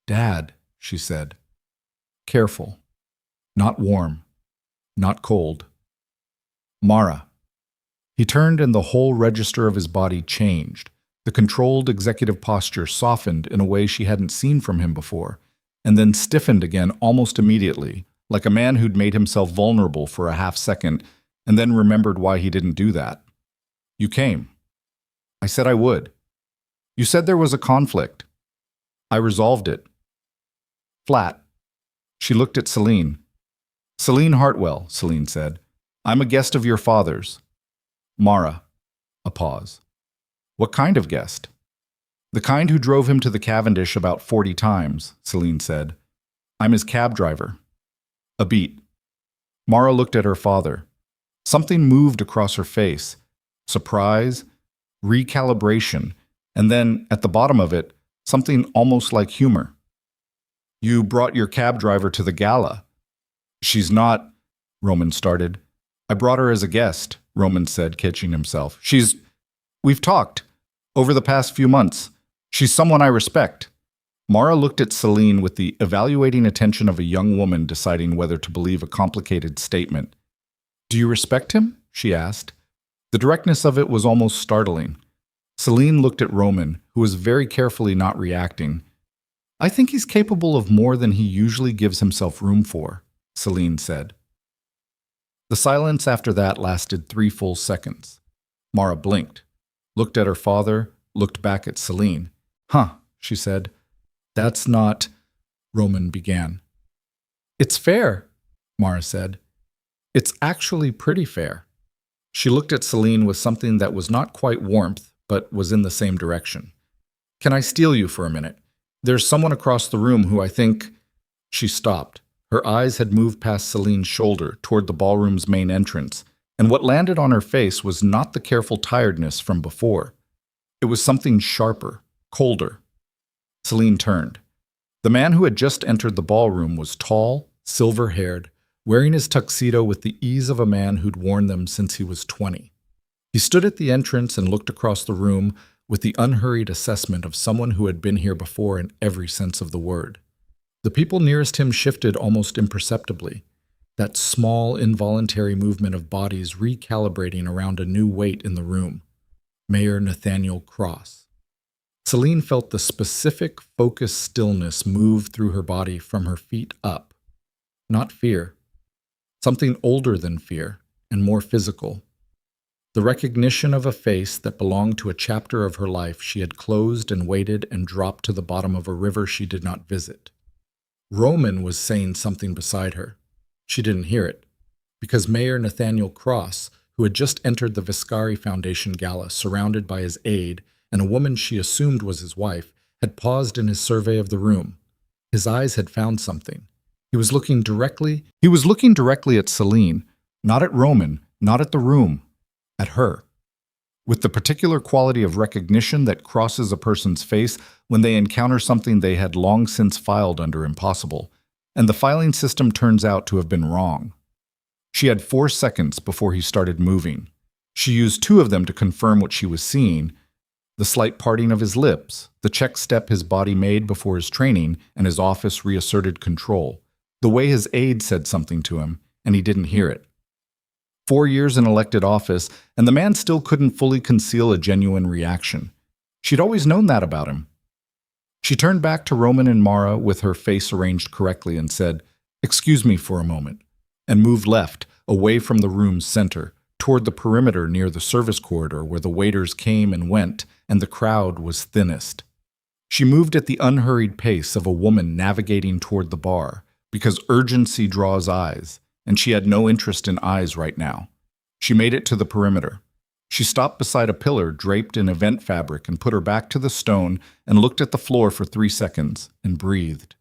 Speaker 1: "Dad," she said. Careful. Not warm. Not cold. "Mara." He turned and the whole register of his body changed. The controlled executive posture softened in a way she hadn't seen from him before, and then stiffened again almost immediately, like a man who'd made himself vulnerable for a half second and then remembered why he didn't do that. "You came." "I said I would." "You said there was a conflict." "I resolved it." Flat. She looked at Selene. "Selene Hartwell," Selene said. "I'm a guest of your father's." "Mara." A pause. "What kind of guest?" "The kind who drove him to the Cavendish about 40 times, Selene said. "I'm his cab driver." A beat. Mara looked at her father. Something moved across her face. Surprise, recalibration, and then, at the bottom of it, something almost like humor. "You brought your cab driver to the gala." "She's not," Roman started. "I brought her as a guest," Roman said, catching himself. We've talked. Over the past few months. She's someone I respect." Mara looked at Selene with the evaluating attention of a young woman deciding whether to believe a complicated statement. "Do you respect him?" she asked. The directness of it was almost startling. Selene looked at Roman, who was very carefully not reacting. "I think he's capable of more than he usually gives himself room for," Selene said. The silence after that lasted 3 full seconds. Mara blinked, looked at her father, looked back at Selene. "Huh," she said. "That's not," Roman began. "It's fair," Mara said. "It's actually pretty fair." She looked at Selene with something that was not quite warmth, but was in the same direction. "Can I steal you for a minute? There's someone across the room who I think—" She stopped. Her eyes had moved past Selene's shoulder toward the ballroom's main entrance, and what landed on her face was not the careful tiredness from before. It was something sharper, colder. Selene turned. The man who had just entered the ballroom was tall, silver-haired, wearing his tuxedo with the ease of a man who'd worn them since he was 20. He stood at the entrance and looked across the room with the unhurried assessment of someone who had been here before in every sense of the word. The people nearest him shifted almost imperceptibly, that small, involuntary movement of bodies recalibrating around a new weight in the room. Mayor Nathaniel Cross. Selene felt the specific, focused stillness move through her body from her feet up. Not fear. Something older than fear, and more physical. The recognition of a face that belonged to a chapter of her life she had closed and waited and dropped to the bottom of a river she did not visit. Roman was saying something beside her. She didn't hear it, because Mayor Nathaniel Cross, who had just entered the Vescari Foundation gala surrounded by his aide and a woman she assumed was his wife, had paused in his survey of the room. His eyes had found something. He was looking directly at Selene, not at Roman, not at the room, at her. With the particular quality of recognition that crosses a person's face when they encounter something they had long since filed under impossible, and the filing system turns out to have been wrong. She had 4 seconds before he started moving. She used 2 of them to confirm what she was seeing: the slight parting of his lips, the check step his body made before his training, and his office reasserted control. The way his aide said something to him, and he didn't hear it. 4 years in elected office, and the man still couldn't fully conceal a genuine reaction. She'd always known that about him. She turned back to Roman and Mara with her face arranged correctly and said, "Excuse me for a moment," and moved left, away from the room's center, toward the perimeter near the service corridor where the waiters came and went and the crowd was thinnest. She moved at the unhurried pace of a woman navigating toward the bar, because urgency draws eyes, and she had no interest in eyes right now. She made it to the perimeter. She stopped beside a pillar draped in event fabric and put her back to the stone and looked at the floor for 3 seconds and breathed.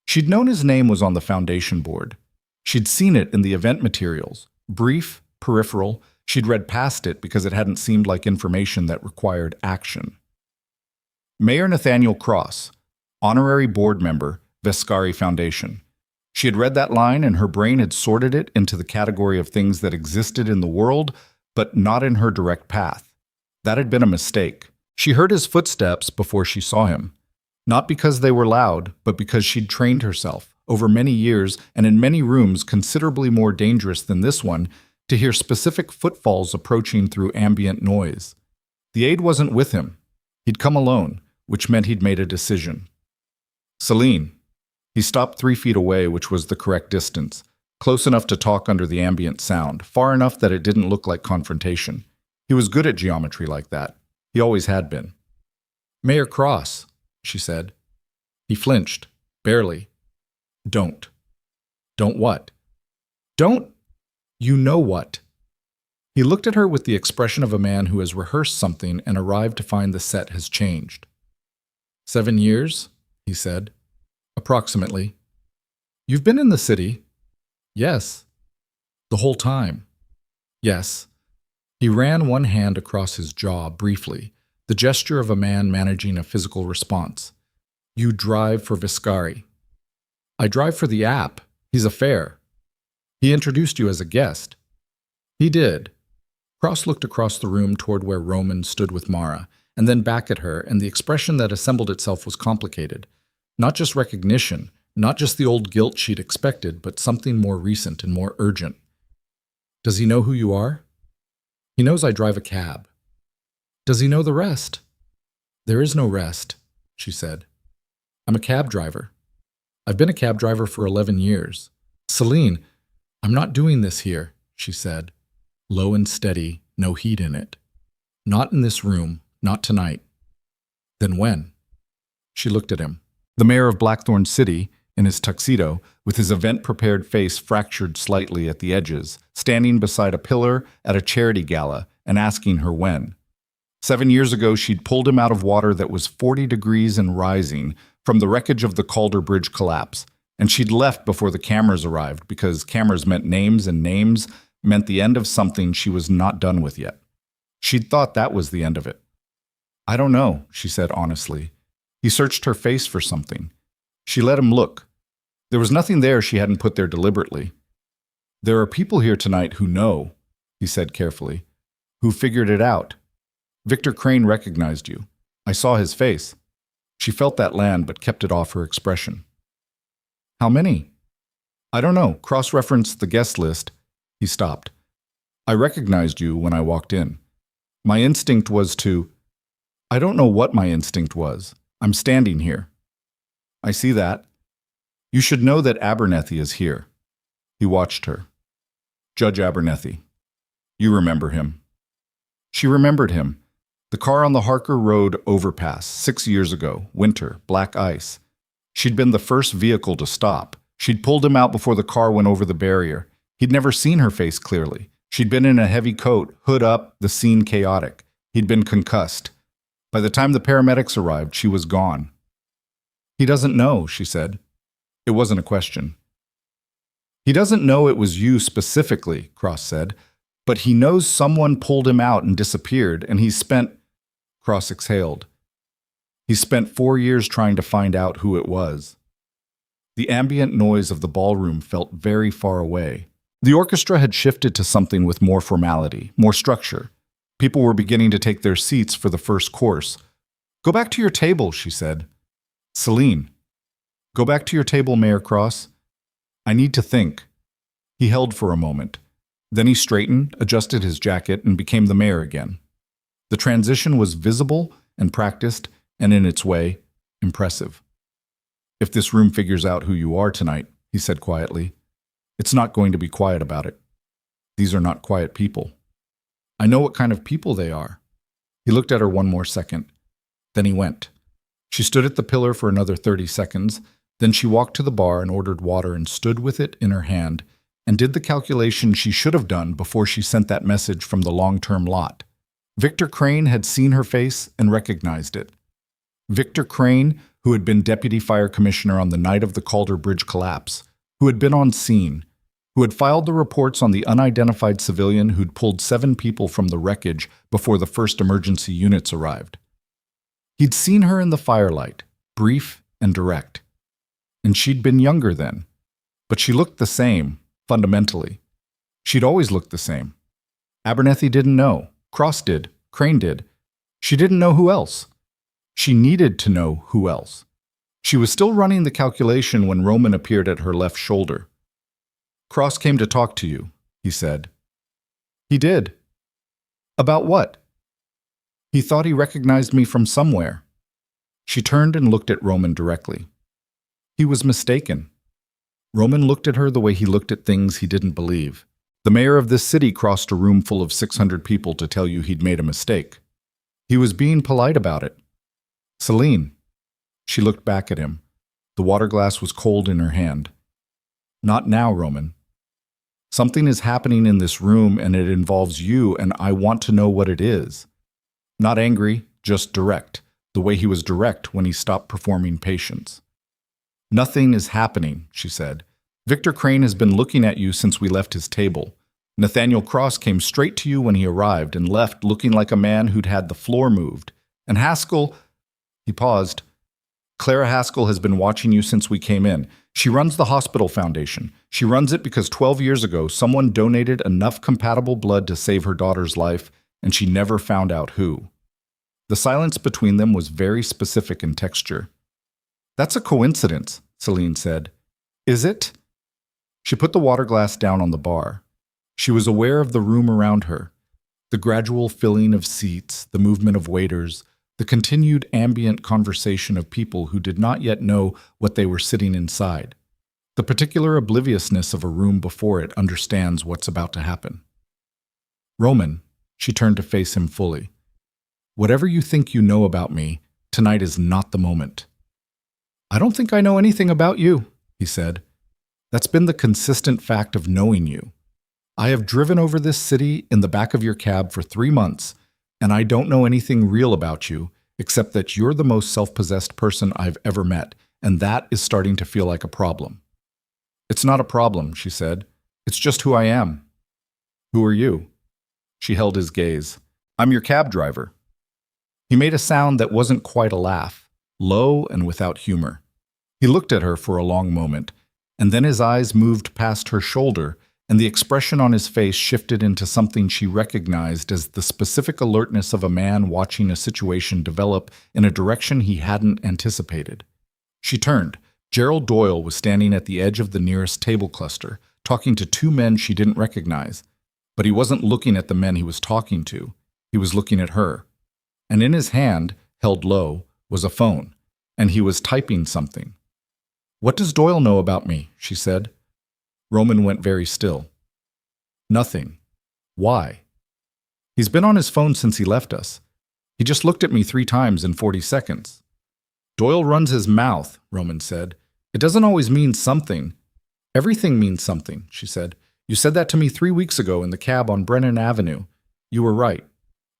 Speaker 1: She'd known his name was on the foundation board. She'd seen it in the event materials. Brief, peripheral, she'd read past it because it hadn't seemed like information that required action. Mayor Nathaniel Cross, honorary board member, Vescari Foundation. She had read that line and her brain had sorted it into the category of things that existed in the world, but not in her direct path. That had been a mistake. She heard his footsteps before she saw him. Not because they were loud, but because she'd trained herself, over many years and in many rooms considerably more dangerous than this one, to hear specific footfalls approaching through ambient noise. The aide wasn't with him. He'd come alone, which meant he'd made a decision. "Selene." He stopped 3 feet away, which was the correct distance, close enough to talk under the ambient sound, far enough that it didn't look like confrontation. He was good at geometry like that. He always had been. "Mayor Cross," she said. He flinched, barely. "Don't." "Don't what?" "Don't. You know what." He looked at her with the expression of a man who has rehearsed something and arrived to find the set has changed. 7 years, he said. "Approximately." "You've been in the city?" "Yes." "The whole time?" "Yes." He ran one hand across his jaw briefly, the gesture of a man managing a physical response. "You drive for Vescari." "I drive for the app. He's a fare." "He introduced you as a guest." "He did." Cross looked across the room toward where Roman stood with Mara, and then back at her, and the expression that assembled itself was complicated. Not just recognition, not just the old guilt she'd expected, but something more recent and more urgent. "Does he know who you are?" "He knows I drive a cab." "Does he know the rest?" "There is no rest," she said. "I'm a cab driver. I've been a cab driver for 11 years. Selene, I'm not doing this here," she said, low and steady, no heat in it. "Not in this room, not tonight." "Then when?" She looked at him. The mayor of Blackthorne City, in his tuxedo, with his event-prepared face fractured slightly at the edges, standing beside a pillar at a charity gala and asking her when. 7 years ago, she'd pulled him out of water that was 40 degrees and rising from the wreckage of the Calder Bridge collapse, and she'd left before the cameras arrived because cameras meant names and names meant the end of something she was not done with yet. She'd thought that was the end of it. "I don't know," she said honestly. He searched her face for something. She let him look. There was nothing there she hadn't put there deliberately. "There are people here tonight who know," he said carefully, "who figured it out. Victor Crane recognized you. I saw his face." She felt that land but kept it off her expression. "How many?" "I don't know. Cross-referenced the guest list." He stopped. "I recognized you when I walked in. My instinct was to... I don't know what my instinct was. I'm standing here." "I see that. You should know that Abernethy is here." He watched her. "Judge Abernethy. You remember him." She remembered him. The car on the Harker Road overpass, 6 years ago, winter, black ice. She'd been the first vehicle to stop. She'd pulled him out before the car went over the barrier. He'd never seen her face clearly. She'd been in a heavy coat, hood up, the scene chaotic. He'd been concussed. By the time the paramedics arrived, she was gone. "He doesn't know," she said. It wasn't a question. "He doesn't know it was you specifically," Cross said, "but he knows someone pulled him out and disappeared, and he's spent..." Cross exhaled. "He spent 4 years trying to find out who it was." The ambient noise of the ballroom felt very far away. The orchestra had shifted to something with more formality, more structure. People were beginning to take their seats for the first course. "Go back to your table," she said. "Selene, go back to your table, Mayor Cross. I need to think." He held for a moment. Then he straightened, adjusted his jacket, and became the mayor again. The transition was visible and practiced, and in its way, impressive. "If this room figures out who you are tonight," he said quietly, "it's not going to be quiet about it. These are not quiet people. I know what kind of people they are." He looked at her one more second. Then he went. She stood at the pillar for another 30 seconds. Then she walked to the bar and ordered water and stood with it in her hand and did the calculation she should have done before she sent that message from the long-term lot. Victor Crane had seen her face and recognized it. Victor Crane, who had been deputy fire commissioner on the night of the Calder Bridge collapse, who had been on scene, who had filed the reports on the unidentified civilian who'd pulled 7 people from the wreckage before the first emergency units arrived. He'd seen her in the firelight, brief and direct. And she'd been younger then. But she looked the same, fundamentally. She'd always looked the same. Abernethy didn't know. Cross did. Crane did. She didn't know who else. She needed to know who else. She was still running the calculation when Roman appeared at her left shoulder. "Cross came to talk to you," he said. "He did." "About what?" "He thought he recognized me from somewhere." She turned and looked at Roman directly. He was mistaken. Roman looked at her the way he looked at things he didn't believe. The mayor of this city crossed a room full of 600 people to tell you he'd made a mistake. He was being polite about it. "Selene." She looked back at him. The water glass was cold in her hand. "Not now, Roman. Something is happening in this room and it involves you, and I want to know what it is." Not angry, just direct, the way he was direct when he stopped performing patience. "Nothing is happening," she said. "Victor Crane has been looking at you since we left his table. Nathaniel Cross came straight to you when he arrived and left looking like a man who'd had the floor moved. And Haskell—" He paused. "Clara Haskell has been watching you since we came in. She runs the hospital foundation. She runs it because 12 years ago someone donated enough compatible blood to save her daughter's life, and she never found out who." The silence between them was very specific in texture. "That's a coincidence," Selene said. "Is it?" She put the water glass down on the bar. She was aware of the room around her, the gradual filling of seats, the movement of waiters, the continued ambient conversation of people who did not yet know what they were sitting inside. The particular obliviousness of a room before it understands what's about to happen. "Roman," she turned to face him fully, "whatever you think you know about me, tonight is not the moment." "I don't think I know anything about you," he said. "That's been the consistent fact of knowing you. I have driven over this city in the back of your cab for 3 months, and I don't know anything real about you, except that you're the most self-possessed person I've ever met, and that is starting to feel like a problem." "It's not a problem," she said. "It's just who I am." "Who are you?" She held his gaze. "I'm your cab driver." He made a sound that wasn't quite a laugh, low and without humor. He looked at her for a long moment, and then his eyes moved past her shoulder, and the expression on his face shifted into something she recognized as the specific alertness of a man watching a situation develop in a direction he hadn't anticipated. She turned. Gerald Doyle was standing at the edge of the nearest table cluster, talking to 2 men she didn't recognize. But he wasn't looking at the men he was talking to. He was looking at her. And in his hand, held low, was a phone, and he was typing something. "What does Doyle know about me?" she said. Roman went very still. "Nothing. Why?" "He's been on his phone since he left us. He just looked at me 3 times in 40 seconds. "Doyle runs his mouth," Roman said. "It doesn't always mean something." "Everything means something," she said. "You said that to me 3 weeks ago in the cab on Brennan Avenue. You were right."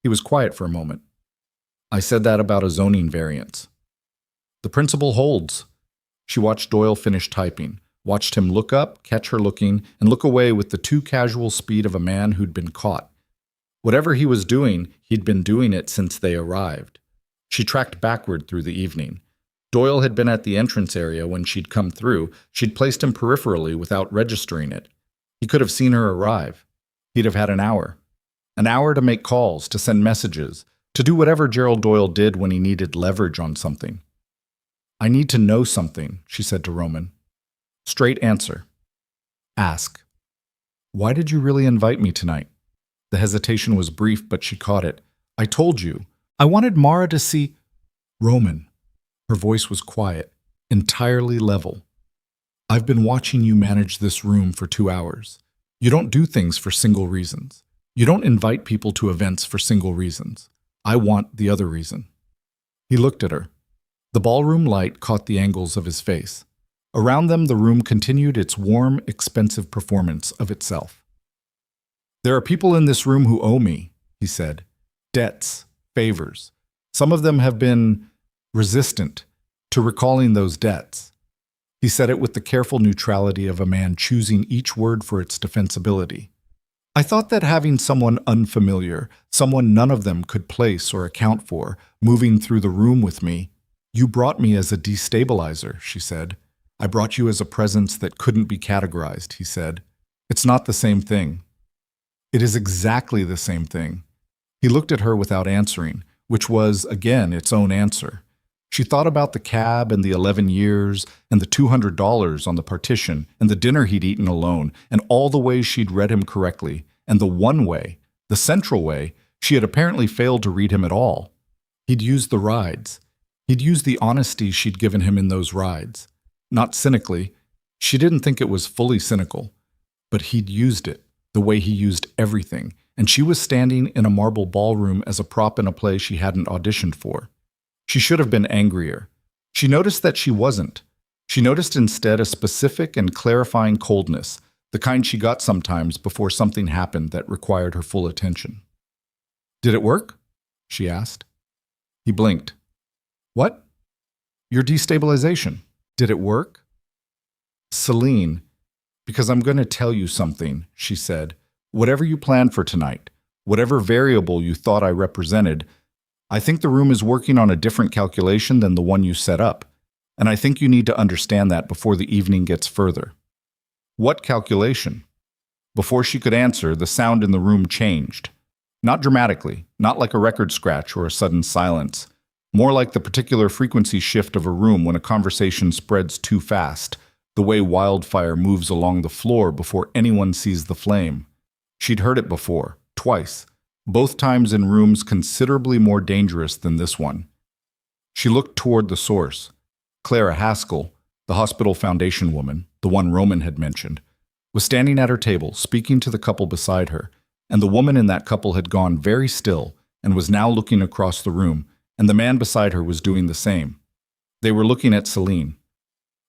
Speaker 1: He was quiet for a moment. "I said that about a zoning variance." "The principle holds." She watched Doyle finish typing, watched him look up, catch her looking, and look away with the too casual speed of a man who'd been caught. Whatever he was doing, he'd been doing it since they arrived. She tracked backward through the evening. Doyle had been at the entrance area when she'd come through. She'd placed him peripherally without registering it. He could have seen her arrive. He'd have had an hour. An hour to make calls, to send messages, to do whatever Gerald Doyle did when he needed leverage on something. I need to know something, she said to Roman. Straight answer. Ask. Why did you really invite me tonight? The hesitation was brief, but she caught it. I told you. I wanted Mara to see… Roman. Her voice was quiet, entirely level. I've been watching you manage this room for 2 hours. You don't do things for single reasons. You don't invite people to events for single reasons. I want the other reason. He looked at her. The ballroom light caught the angles of his face. Around them, the room continued its warm, expensive performance of itself. There are people in this room who owe me, he said. Debts, favors. Some of them have been resistant to recalling those debts. He said it with the careful neutrality of a man choosing each word for its defensibility. I thought that having someone unfamiliar, someone none of them could place or account for, moving through the room with me, you brought me as a destabilizer, she said. I brought you as a presence that couldn't be categorized, he said. It's not the same thing. It is exactly the same thing. He looked at her without answering, which was, again, its own answer. She thought about the cab and the 11 years and the $200 on the partition and the dinner he'd eaten alone and all the ways she'd read him correctly and the one way, the central way, she had apparently failed to read him at all. He'd used the rides. He'd used the honesty she'd given him in those rides. Not cynically. She didn't think it was fully cynical. But he'd used it, the way he used everything, and she was standing in a marble ballroom as a prop in a play she hadn't auditioned for. She should have been angrier. She noticed that she wasn't. She noticed instead a specific and clarifying coldness, the kind she got sometimes before something happened that required her full attention. Did it work? She asked. He blinked. What? Your destabilization. Did it work? Selene, because I'm going to tell you something, she said. Whatever you planned for tonight, whatever variable you thought I represented, I think the room is working on a different calculation than the one you set up, and I think you need to understand that before the evening gets further. What calculation? Before she could answer, the sound in the room changed. Not dramatically, not like a record scratch or a sudden silence, more like the particular frequency shift of a room when a conversation spreads too fast, the way wildfire moves along the floor before anyone sees the flame. She'd heard it before, twice. Both times in rooms considerably more dangerous than this one. She looked toward the source. Clara Haskell, the hospital foundation woman, the one Roman had mentioned, was standing at her table, speaking to the couple beside her, and the woman in that couple had gone very still and was now looking across the room, and the man beside her was doing the same. They were looking at Selene.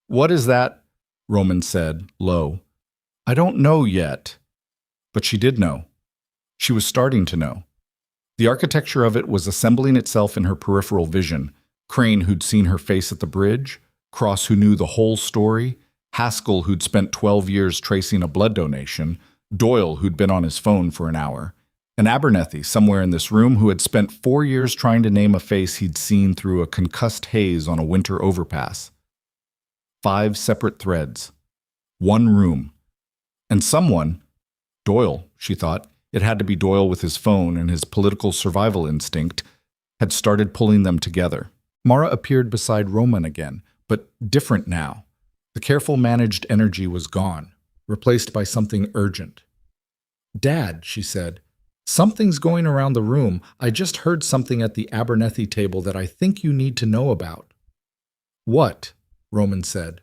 Speaker 1: What is that? Roman said, low. I don't know yet. But she did know. She was starting to know. The architecture of it was assembling itself in her peripheral vision. Crane, who'd seen her face at the bridge, Cross, who knew the whole story, Haskell, who'd spent 12 years tracing a blood donation, Doyle, who'd been on his phone for an hour, and Abernethy, somewhere in this room, who had spent 4 years trying to name a face he'd seen through a concussed haze on a winter overpass. 5 separate threads. 1 room. And someone, Doyle, she thought, it had to be Doyle with his phone and his political survival instinct, had started pulling them together. Mara appeared beside Roman again, but different now. The careful managed energy was gone, replaced by something urgent. Dad, she said, something's going around the room. I just heard something at the Abernethy table that I think you need to know about. What? Roman said.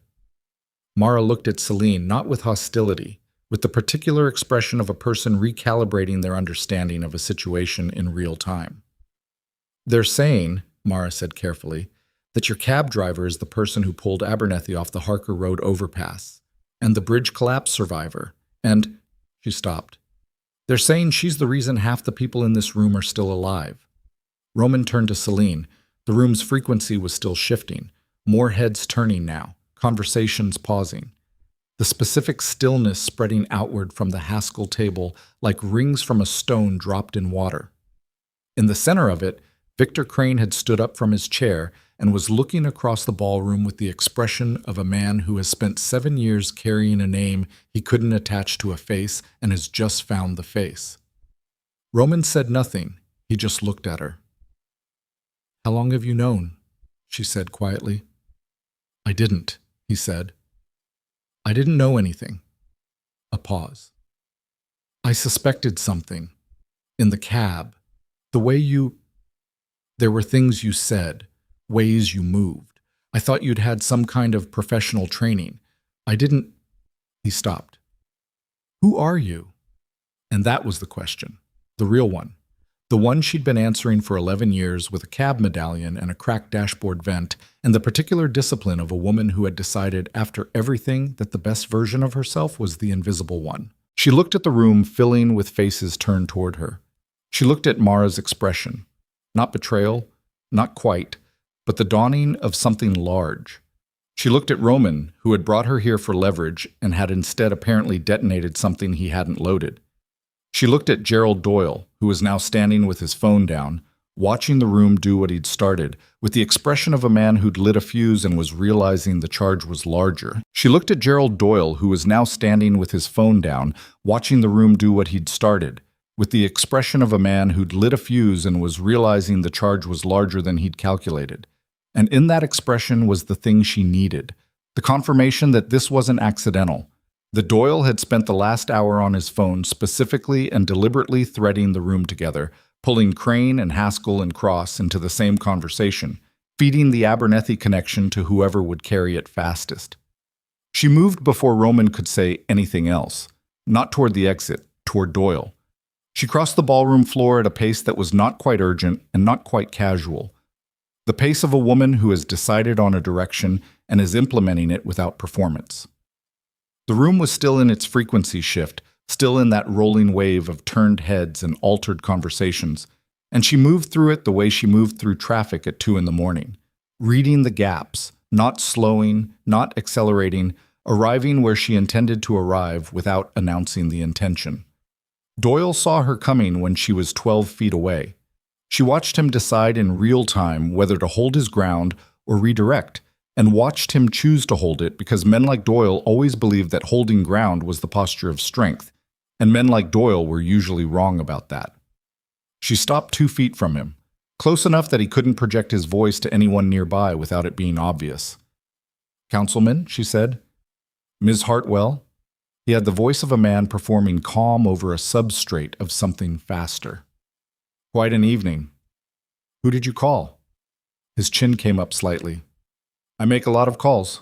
Speaker 1: Mara looked at Selene, not with hostility, with the particular expression of a person recalibrating their understanding of a situation in real time. They're saying, Mara said carefully, that your cab driver is the person who pulled Abernethy off the Harker Road overpass, and the bridge collapse survivor, and… She stopped. They're saying she's the reason half the people in this room are still alive. Roman turned to Selene. The room's frequency was still shifting, more heads turning now, conversations pausing. The specific stillness spreading outward from the Haskell table like rings from a stone dropped in water. In the center of it, Victor Crane had stood up from his chair and was looking across the ballroom with the expression of a man who has spent 7 years carrying a name he couldn't attach to a face and has just found the face. Roman said nothing. He just looked at her. "How long have you known?" she said quietly. "I didn't," he said. "I didn't know anything." A pause. "I suspected something. In the cab. The way you... There were things you said, ways you moved. I thought you'd had some kind of professional training. I didn't..." He stopped. "Who are you?" And that was the question. The real one. The one she'd been answering for 11 years with a cab medallion and a cracked dashboard vent, and the particular discipline of a woman who had decided after everything that the best version of herself was the invisible one. She looked at the room filling with faces turned toward her. She looked at Mara's expression. Not betrayal, not quite, but the dawning of something large. She looked at Roman, who had brought her here for leverage and had instead apparently detonated something he hadn't loaded. She looked at Gerald Doyle, who was now standing with his phone down, watching the room do what he'd started, with the expression of a man who'd lit a fuse and was realizing the charge was larger. She looked at Gerald Doyle, who was now standing with his phone down, watching the room do what he'd started, with the expression of a man who'd lit a fuse and was realizing the charge was larger than he'd calculated. And in that expression was the thing she needed, the confirmation that this wasn't accidental. The Doyle had spent the last hour on his phone specifically and deliberately threading the room together, pulling Crane and Haskell and Cross into the same conversation, feeding the Abernethy connection to whoever would carry it fastest. She moved before Roman could say anything else, not toward the exit, toward Doyle. She crossed the ballroom floor at a pace that was not quite urgent and not quite casual, the pace of a woman who has decided on a direction and is implementing it without performance. The room was still in its frequency shift, still in that rolling wave of turned heads and altered conversations, and she moved through it the way she moved through traffic at 2 a.m, reading the gaps, not slowing, not accelerating, arriving where she intended to arrive without announcing the intention. Doyle saw her coming when she was 12 feet away. She watched him decide in real time whether to hold his ground or redirect, and watched him choose to hold it because men like Doyle always believed that holding ground was the posture of strength, and men like Doyle were usually wrong about that. She stopped 2 feet from him, close enough that he couldn't project his voice to anyone nearby without it being obvious. "Councilman," she said. "Ms. Hartwell." He had the voice of a man performing calm over a substrate of something faster. "Quite an evening. Who did you call?" His chin came up slightly. "I make a lot of calls."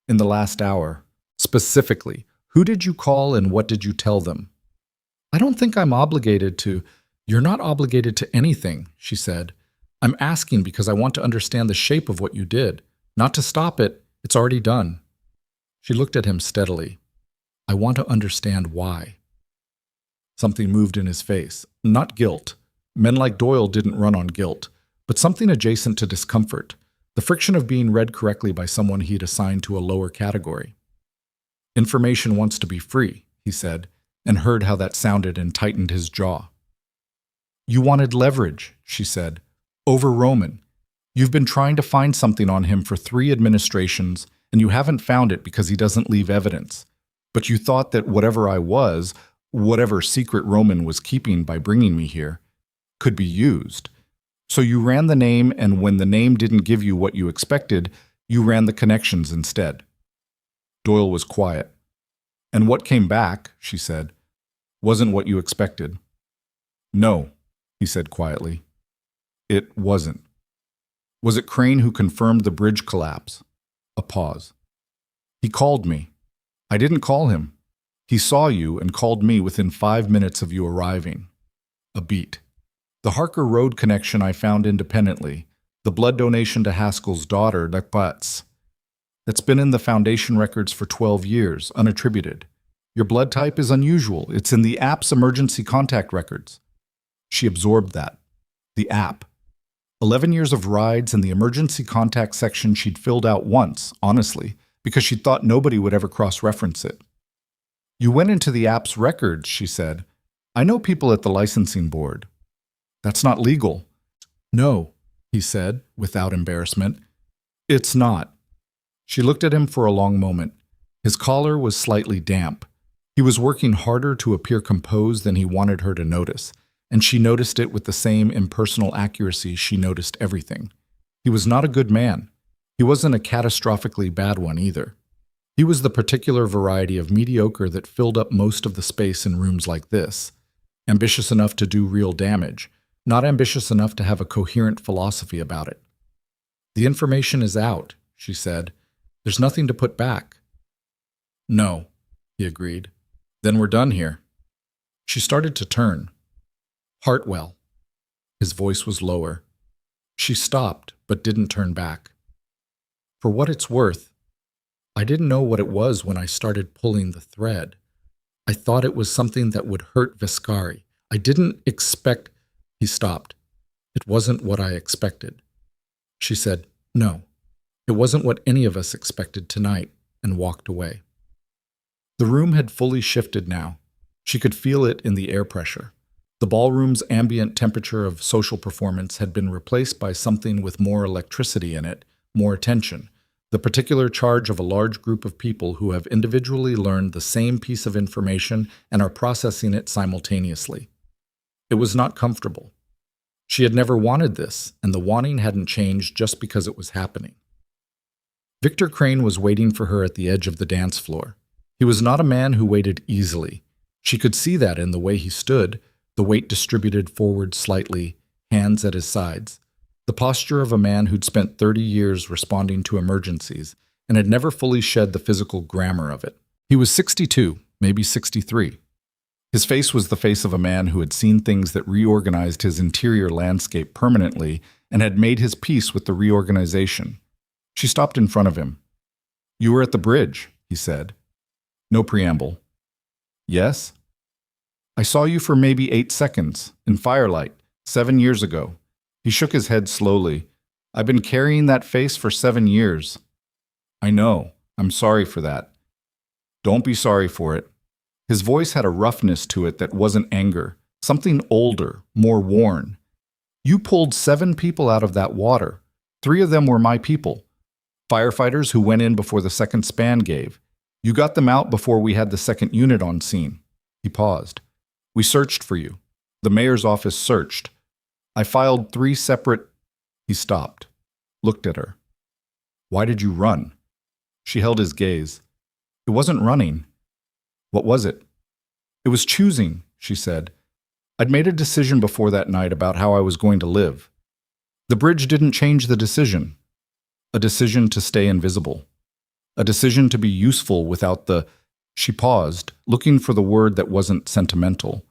Speaker 1: "In the last hour. Specifically, who did you call and what did you tell them?" "I don't think I'm obligated to..." "You're not obligated to anything," she said. "I'm asking because I want to understand the shape of what you did. Not to stop it. It's already done." She looked at him steadily. "I want to understand why." Something moved in his face. Not guilt. Men like Doyle didn't run on guilt, but something adjacent to discomfort. The friction of being read correctly by someone he'd assigned to a lower category. "Information wants to be free," he said, and heard how that sounded and tightened his jaw. "You wanted leverage," she said, "over Roman. You've been trying to find something on him for 3 administrations, and you haven't found it because he doesn't leave evidence. But you thought that whatever I was, whatever secret Roman was keeping by bringing me here, could be used. So you ran the name, and when the name didn't give you what you expected, you ran the connections instead." Doyle was quiet. "And what came back," she said, "wasn't what you expected." "No," he said quietly. "It wasn't." "Was it Crane who confirmed the bridge collapse?" A pause. "He called me." "I didn't call him. He saw you and called me within 5 minutes of you arriving." A beat. "The Harker Road connection I found independently. The blood donation to Haskell's daughter, Nakpatz. That's been in the Foundation records for 12 years, unattributed. Your blood type is unusual. It's in the app's emergency contact records." She absorbed that. The app. 11 years of rides in the emergency contact section she'd filled out once, honestly, because she'd thought nobody would ever cross-reference it. "You went into the app's records," she said. "I know people at the licensing board." "That's not legal." No, he said, without embarrassment. It's not. She looked at him for a long moment. His collar was slightly damp. He was working harder to appear composed than he wanted her to notice, and she noticed it with the same impersonal accuracy she noticed everything. He was not a good man. He wasn't a catastrophically bad one either. He was the particular variety of mediocre that filled up most of the space in rooms like this. Ambitious enough to do real damage, not ambitious enough to have a coherent philosophy about it. The information is out, she said. There's nothing to put back. No, he agreed. Then we're done here. She started to turn. Hartwell. His voice was lower. She stopped, but didn't turn back. For what it's worth, I didn't know what it was when I started pulling the thread. I thought it was something that would hurt Vescari. I didn't expect... He stopped. It wasn't what I expected. She said, no, it wasn't what any of us expected tonight, and walked away. The room had fully shifted now. She could feel it in the air pressure. The ballroom's ambient temperature of social performance had been replaced by something with more electricity in it, more attention, the particular charge of a large group of people who have individually learned the same piece of information and are processing it simultaneously. It was not comfortable. She had never wanted this, and the wanting hadn't changed just because it was happening. Victor Crane was waiting for her at the edge of the dance floor. He was not a man who waited easily. She could see that in the way he stood, the weight distributed forward slightly, hands at his sides. The posture of a man who'd spent 30 years responding to emergencies and had never fully shed the physical grammar of it. He was 62, maybe 63. His face was the face of a man who had seen things that reorganized his interior landscape permanently and had made his peace with the reorganization. She stopped in front of him. You were at the bridge, he said. No preamble. Yes? I saw you for maybe 8 seconds, in firelight, 7 years ago. He shook his head slowly. I've been carrying that face for 7 years. I know. I'm sorry for that. Don't be sorry for it. His voice had a roughness to it that wasn't anger, something older, more worn. You pulled 7 people out of that water. 3 of them were my people. Firefighters who went in before the second span gave. You got them out before we had the second unit on scene. He paused. We searched for you. The mayor's office searched. I filed 3 separate... He stopped, looked at her. Why did you run? She held his gaze. It wasn't running. What was it? It was choosing, she said. I'd made a decision before that night about how I was going to live. The bridge didn't change the decision. A decision to stay invisible. A decision to be useful without the... She paused, looking for the word that wasn't sentimental.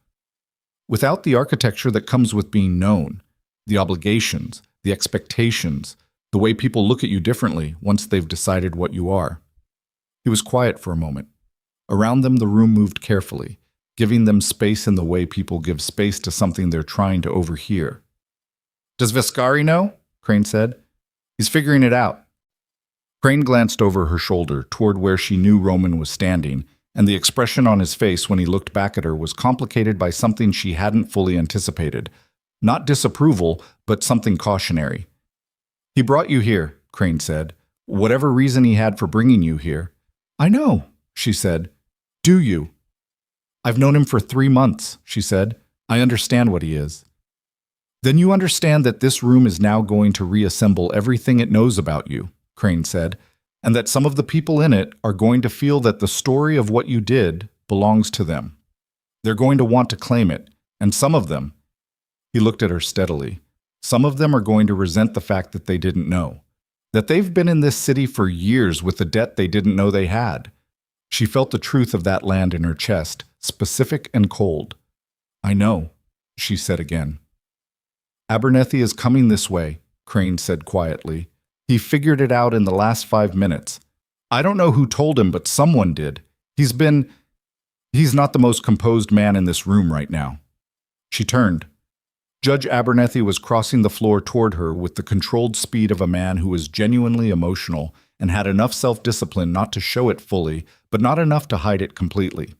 Speaker 1: Without the architecture that comes with being known, the obligations, the expectations, the way people look at you differently once they've decided what you are. He was quiet for a moment. Around them the room moved carefully, giving them space in the way people give space to something they're trying to overhear. Does Vescari know? Crane said. He's figuring it out. Crane glanced over her shoulder toward where she knew Roman was standing, and the expression on his face when he looked back at her was complicated by something she hadn't fully anticipated. Not disapproval, but something cautionary. He brought you here, Crane said. Whatever reason he had for bringing you here. I know, she said. Do you? I've known him for 3 months, she said. I understand what he is. Then you understand that this room is now going to reassemble everything it knows about you, Crane said, and that some of the people in it are going to feel that the story of what you did belongs to them. They're going to want to claim it, and some of them, he looked at her steadily, some of them are going to resent the fact that they didn't know, that they've been in this city for years with a debt they didn't know they had. She felt the truth of that land in her chest, specific and cold. I know, she said again. Abernethy is coming this way, Crane said quietly. He figured it out in the last 5 minutes. I don't know who told him, but someone did. He's not the most composed man in this room right now. She turned. Judge Abernethy was crossing the floor toward her with the controlled speed of a man who was genuinely emotional and had enough self-discipline not to show it fully, but not enough to hide it completely.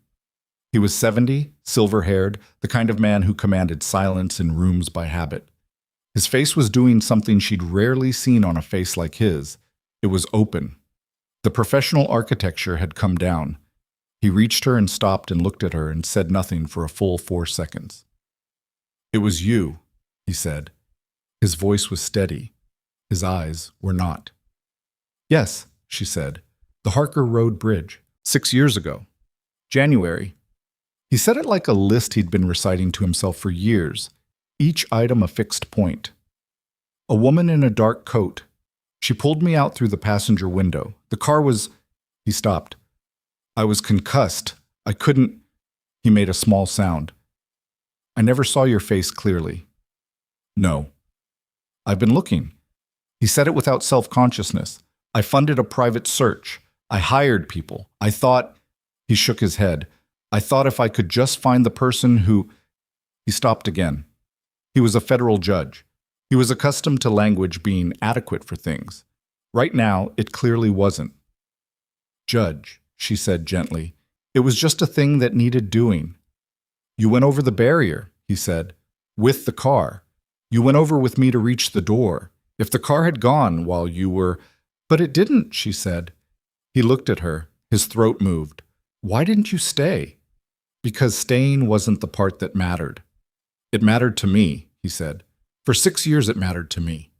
Speaker 1: He was 70, silver-haired, the kind of man who commanded silence in rooms by habit. His face was doing something she'd rarely seen on a face like his. It was open. The professional architecture had come down. He reached her and stopped and looked at her and said nothing for a full 4 seconds. "It was you," he said. His voice was steady. His eyes were not. "Yes," she said. "The Harker Road Bridge, 6 years ago. January." He said it like a list he'd been reciting to himself for years, each item a fixed point. "A woman in a dark coat. She pulled me out through the passenger window. The car was—" He stopped. "I was concussed. I couldn't—" He made a small sound. "I never saw your face clearly." "No." "I've been looking." He said it without self-consciousness. "I funded a private search. I hired people. I thought—" He shook his head. "I thought if I could just find the person who—" He stopped again. He was a federal judge. He was accustomed to language being adequate for things. Right now, it clearly wasn't. "Judge," she said gently, "it was just a thing that needed doing." "You went over the barrier," he said, "with the car. You went over with me to reach the door. If the car had gone while you were—" "But it didn't," she said. He looked at her. His throat moved. "Why didn't you stay?" "Because staying wasn't the part that mattered." "It mattered to me," he said. "For 6 years it mattered to me.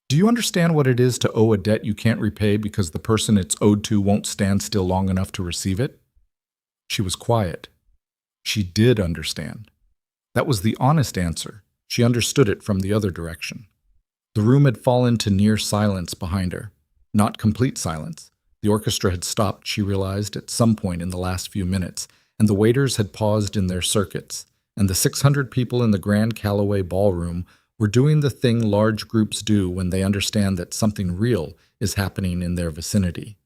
Speaker 1: Do you understand what it is to owe a debt you can't repay because the person it's owed to won't stand still long enough to receive it?" She was quiet. She did understand. That was the honest answer. She understood it from the other direction. The room had fallen to near silence behind her. Not complete silence. The orchestra had stopped, she realized, at some point in the last few minutes, and the waiters had paused in their circuits, and the 600 people in the Grand Calloway Ballroom were doing the thing large groups do when they understand that something real is happening in their vicinity.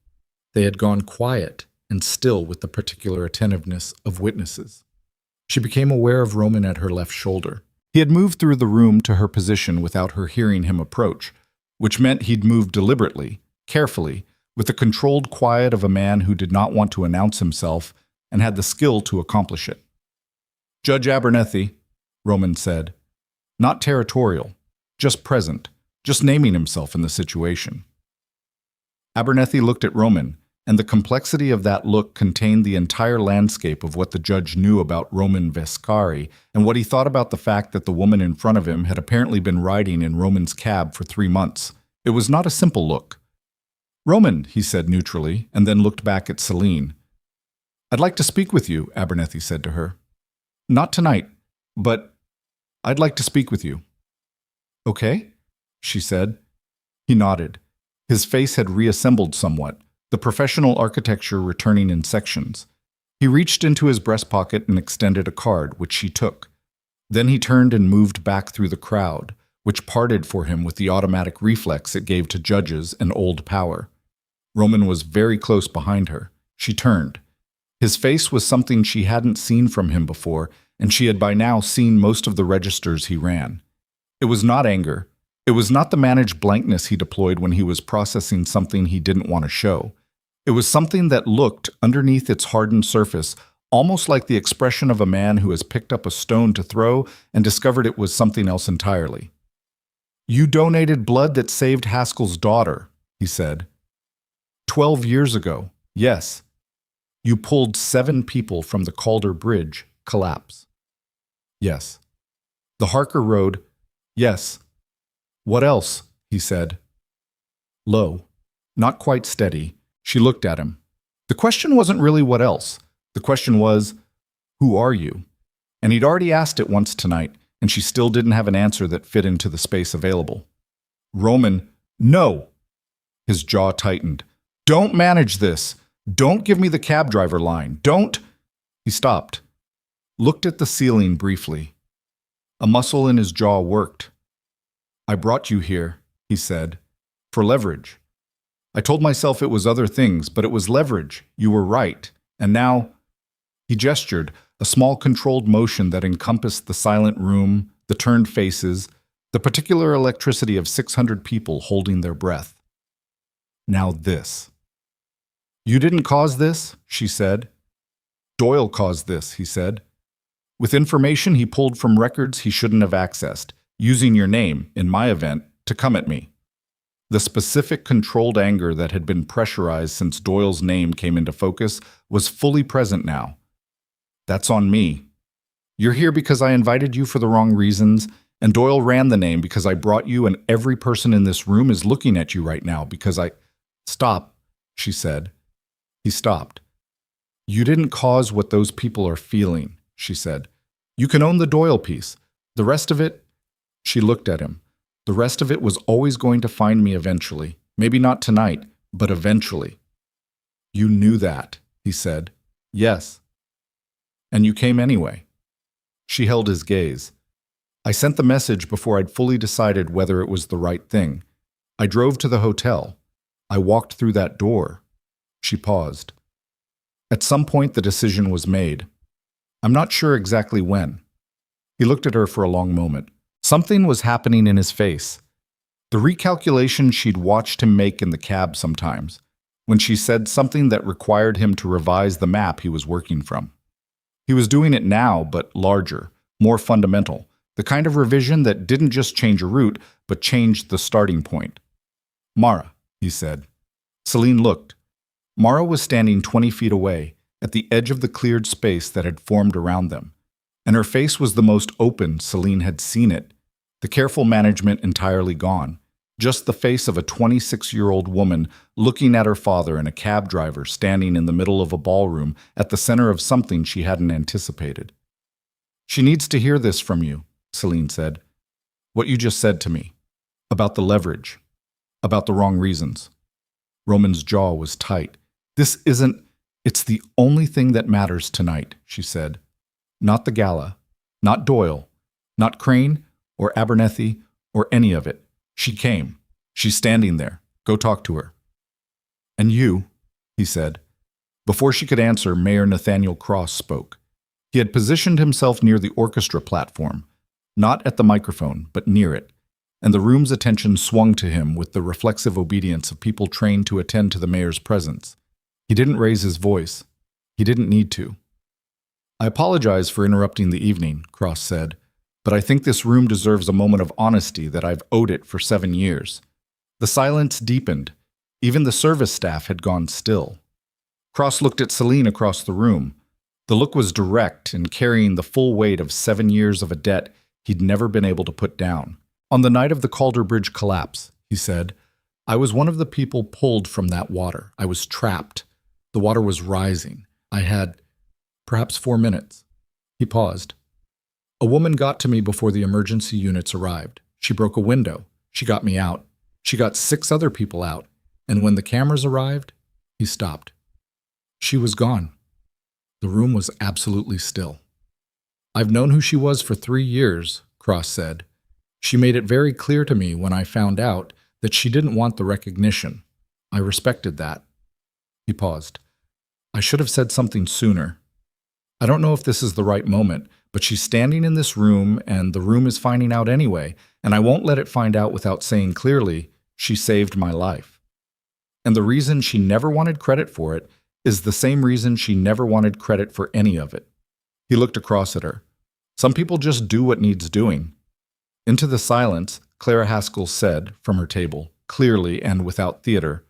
Speaker 1: They had gone quiet and still with the particular attentiveness of witnesses. She became aware of Roman at her left shoulder. He had moved through the room to her position without her hearing him approach, which meant he'd moved deliberately, carefully, with the controlled quiet of a man who did not want to announce himself and had the skill to accomplish it. "Judge Abernethy," Roman said. Not territorial, just present, just naming himself in the situation. Abernethy looked at Roman, and the complexity of that look contained the entire landscape of what the judge knew about Roman Vescari and what he thought about the fact that the woman in front of him had apparently been riding in Roman's cab for 3 months. It was not a simple look. "Roman," he said neutrally, and then looked back at Selene. "I'd like to speak with you," Abernethy said to her. "Not tonight, but I'd like to speak with you." "Okay," she said. He nodded. His face had reassembled somewhat, the professional architecture returning in sections. He reached into his breast pocket and extended a card, which she took. Then he turned and moved back through the crowd, which parted for him with the automatic reflex it gave to judges and old power. Roman was very close behind her. She turned. His face was something she hadn't seen from him before, and she had by now seen most of the registers he ran. It was not anger. It was not the managed blankness he deployed when he was processing something he didn't want to show. It was something that looked, underneath its hardened surface, almost like the expression of a man who has picked up a stone to throw and discovered it was something else entirely. "You donated blood that saved Haskell's daughter," he said. 12 years ago, yes. You pulled 7 people from the Calder Bridge collapse. Yes. The Harker Road, yes. What else? He said. Low, not quite steady, she looked at him. The question wasn't really what else. The question was, who are you? And he'd already asked it once tonight, and she still didn't have an answer that fit into the space available. Roman, no! His jaw tightened. Don't manage this. Don't give me the cab driver line. Don't. He stopped, looked at the ceiling briefly. A muscle in his jaw worked. I brought you here, he said, for leverage. I told myself it was other things, but it was leverage. You were right. And now, he gestured, a small controlled motion that encompassed the silent room, the turned faces, the particular electricity of 600 people holding their breath. Now this. You didn't cause this, she said. Doyle caused this, he said. With information he pulled from records he shouldn't have accessed. using your name, in my event, to come at me. The specific controlled anger that had been pressurized since Doyle's name came into focus was fully present now. That's on me. You're here because I invited you for the wrong reasons, and Doyle ran the name because I brought you, and every person in this room is looking at you right now because I... Stop, she said. He stopped. You didn't cause what those people are feeling, she said. You can own the Doyle piece. The rest of it... She looked at him. The rest of it was always going to find me eventually. Maybe not tonight, but eventually. You knew that, he said. Yes. And you came anyway. She held his gaze. I sent the message before I'd fully decided whether it was the right thing. I drove to the hotel. I walked through that door. She paused. At some point, the decision was made. I'm not sure exactly when. He looked at her for a long moment. Something was happening in his face. The recalculation she'd watched him make in the cab sometimes, when she said something that required him to revise the map he was working from. He was doing it now, but larger, more fundamental, the kind of revision that didn't just change a route, but changed the starting point. Mara, he said. Selene looked. Mara was standing 20 feet away, at the edge of the cleared space that had formed around them, and her face was the most open Selene had seen it, the careful management entirely gone, just the face of a 26-year-old woman looking at her father and a cab driver standing in the middle of a ballroom at the center of something she hadn't anticipated. She needs to hear this from you, Selene said. What you just said to me. About the leverage. About the wrong reasons. Roman's jaw was tight. This isn't... It's the only thing that matters tonight, she said. Not the gala. Not Doyle. Not Crane or Abernethy or any of it. She came. She's standing there. Go talk to her. And you, he said. Before she could answer, Mayor Nathaniel Cross spoke. He had positioned himself near the orchestra platform, not at the microphone, but near it, and the room's attention swung to him with the reflexive obedience of people trained to attend to the mayor's presence. He didn't raise his voice. He didn't need to. I apologize for interrupting the evening, Cross said, but I think this room deserves a moment of honesty that I've owed it for 7 years. The silence deepened. Even the service staff had gone still. Cross looked at Selene across the room. The look was direct and carrying the full weight of 7 years of a debt he'd never been able to put down. On the night of the Calder Bridge collapse, he said, I was one of the people pulled from that water. I was trapped. The water was rising. I had perhaps 4 minutes. He paused. A woman got to me before the emergency units arrived. She broke a window. She got me out. She got 6 other people out. And when the cameras arrived, he stopped. She was gone. The room was absolutely still. I've known who she was for 3 years, Cross said. She made it very clear to me when I found out that she didn't want the recognition. I respected that. He paused. I should have said something sooner. I don't know if this is the right moment, but she's standing in this room and the room is finding out anyway, and I won't let it find out without saying clearly, she saved my life. And the reason she never wanted credit for it is the same reason she never wanted credit for any of it. He looked across at her. Some people just do what needs doing. Into the silence, Clara Haskell said, from her table, clearly and without theater,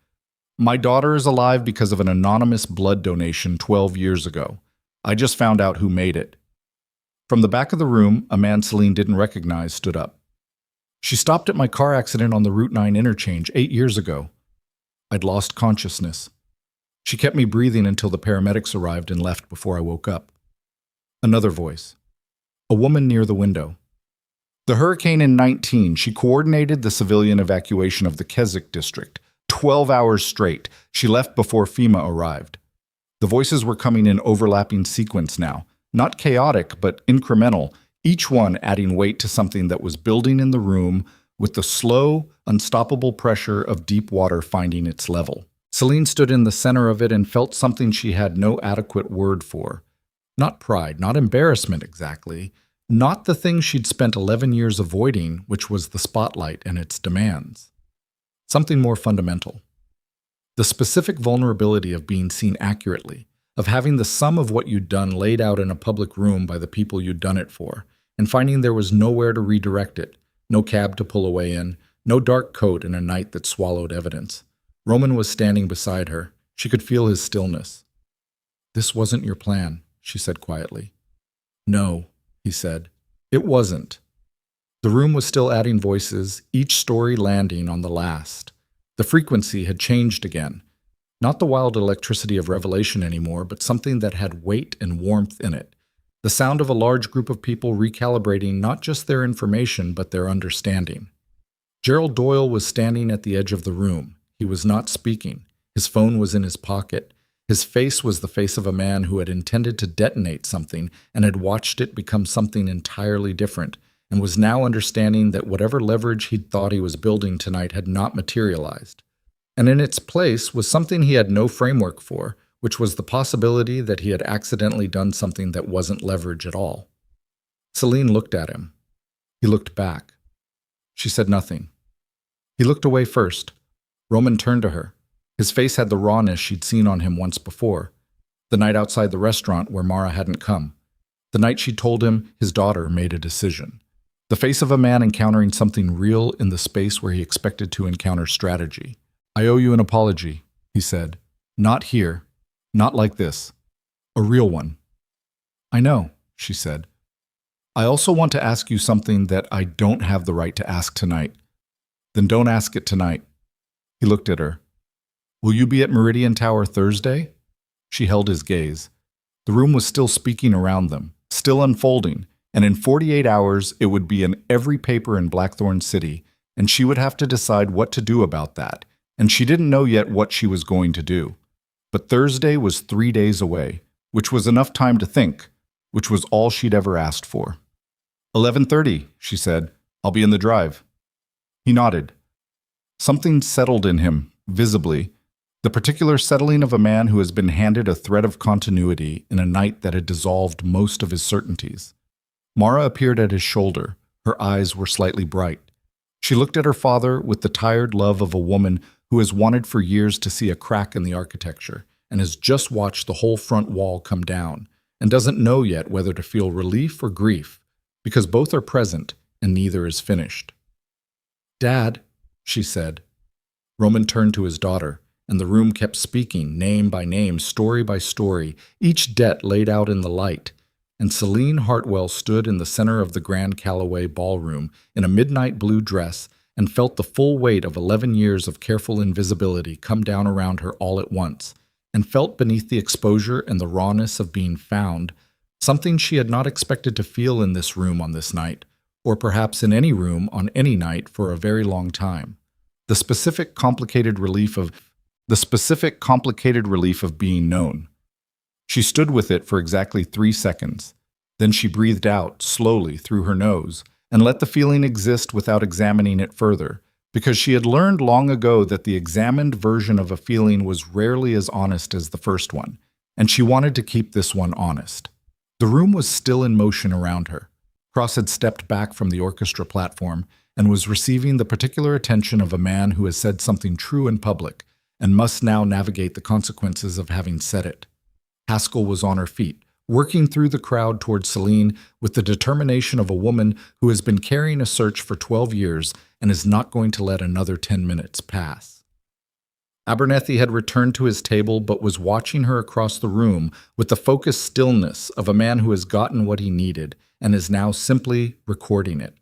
Speaker 1: My daughter is alive because of an anonymous blood donation 12 years ago. I just found out who made it. From the back of the room, a man Selene didn't recognize stood up. She stopped at my car accident on the Route 9 interchange 8 years ago. I'd lost consciousness. She kept me breathing until the paramedics arrived and left before I woke up. Another voice. A woman near the window. The hurricane in 19, she coordinated the civilian evacuation of the Keswick district. 12 hours straight. She left before FEMA arrived. The voices were coming in overlapping sequence now. Not chaotic, but incremental, each one adding weight to something that was building in the room with the slow, unstoppable pressure of deep water finding its level. Selene stood in the center of it and felt something she had no adequate word for. Not pride, not embarrassment exactly, not the thing she'd spent 11 years avoiding, which was the spotlight and its demands. Something more fundamental. The specific vulnerability of being seen accurately, of having the sum of what you'd done laid out in a public room by the people you'd done it for, and finding there was nowhere to redirect it, No cab to pull away in, no dark coat in a night that swallowed evidence. Roman was standing beside her. She could feel his stillness. "This wasn't your plan," she said quietly. "No," he said. "It wasn't." The room was still adding voices, each story landing on the last. The frequency had changed again. Not the wild electricity of revelation anymore, but something that had weight and warmth in it. The sound of a large group of people recalibrating not just their information, but their understanding. Gerald Doyle was standing at the edge of the room. He was not speaking. His phone was in his pocket. His face was the face of a man who had intended to detonate something and had watched it become something entirely different, and was now understanding that whatever leverage he'd thought he was building tonight had not materialized. And in its place was something he had no framework for, which was the possibility that he had accidentally done something that wasn't leverage at all. Selene looked at him. He looked back. She said nothing. He looked away first. Roman turned to her. His face had the rawness she'd seen on him once before. The night outside the restaurant where Mara hadn't come. The night she told him his daughter made a decision. The face of a man encountering something real in the space where he expected to encounter strategy. "I owe you an apology," he said. "Not here. Not like this. A real one." "I know," she said. "I also want to ask you something that I don't have the right to ask tonight." "Then don't ask it tonight." He looked at her. "Will you be at Meridian Tower Thursday?" She held his gaze. The room was still speaking around them, still unfolding, and in 48 hours it would be in every paper in Blackthorne City, and she would have to decide what to do about that, and she didn't know yet what she was going to do. But Thursday was 3 days away, which was enough time to think, which was all she'd ever asked for. 11:30, she said. "I'll be in the drive." He nodded. Something settled in him, visibly, the particular settling of a man who has been handed a thread of continuity in a night that had dissolved most of his certainties. Mara appeared at his shoulder. Her eyes were slightly bright. She looked at her father with the tired love of a woman who has wanted for years to see a crack in the architecture and has just watched the whole front wall come down and doesn't know yet whether to feel relief or grief, because both are present and neither is finished. "Dad," she said. Roman turned to his daughter, and the room kept speaking, name by name, story by story, each debt laid out in the light. And Selene Hartwell stood in the center of the Grand Callaway ballroom in a midnight blue dress and felt the full weight of 11 years of careful invisibility come down around her all at once, and felt beneath the exposure and the rawness of being found, something she had not expected to feel in this room on this night, or perhaps in any room on any night for a very long time. The specific complicated relief of being known. She stood with it for exactly 3 seconds. Then she breathed out, slowly, through her nose, and let the feeling exist without examining it further, because she had learned long ago that the examined version of a feeling was rarely as honest as the first one, and she wanted to keep this one honest. The room was still in motion around her. Cross had stepped back from the orchestra platform and was receiving the particular attention of a man who has said something true in public and must now navigate the consequences of having said it. Haskell was on her feet, working through the crowd toward Selene with the determination of a woman who has been carrying a search for 12 years and is not going to let another 10 minutes pass. Abernethy had returned to his table but was watching her across the room with the focused stillness of a man who has gotten what he needed and is now simply recording it.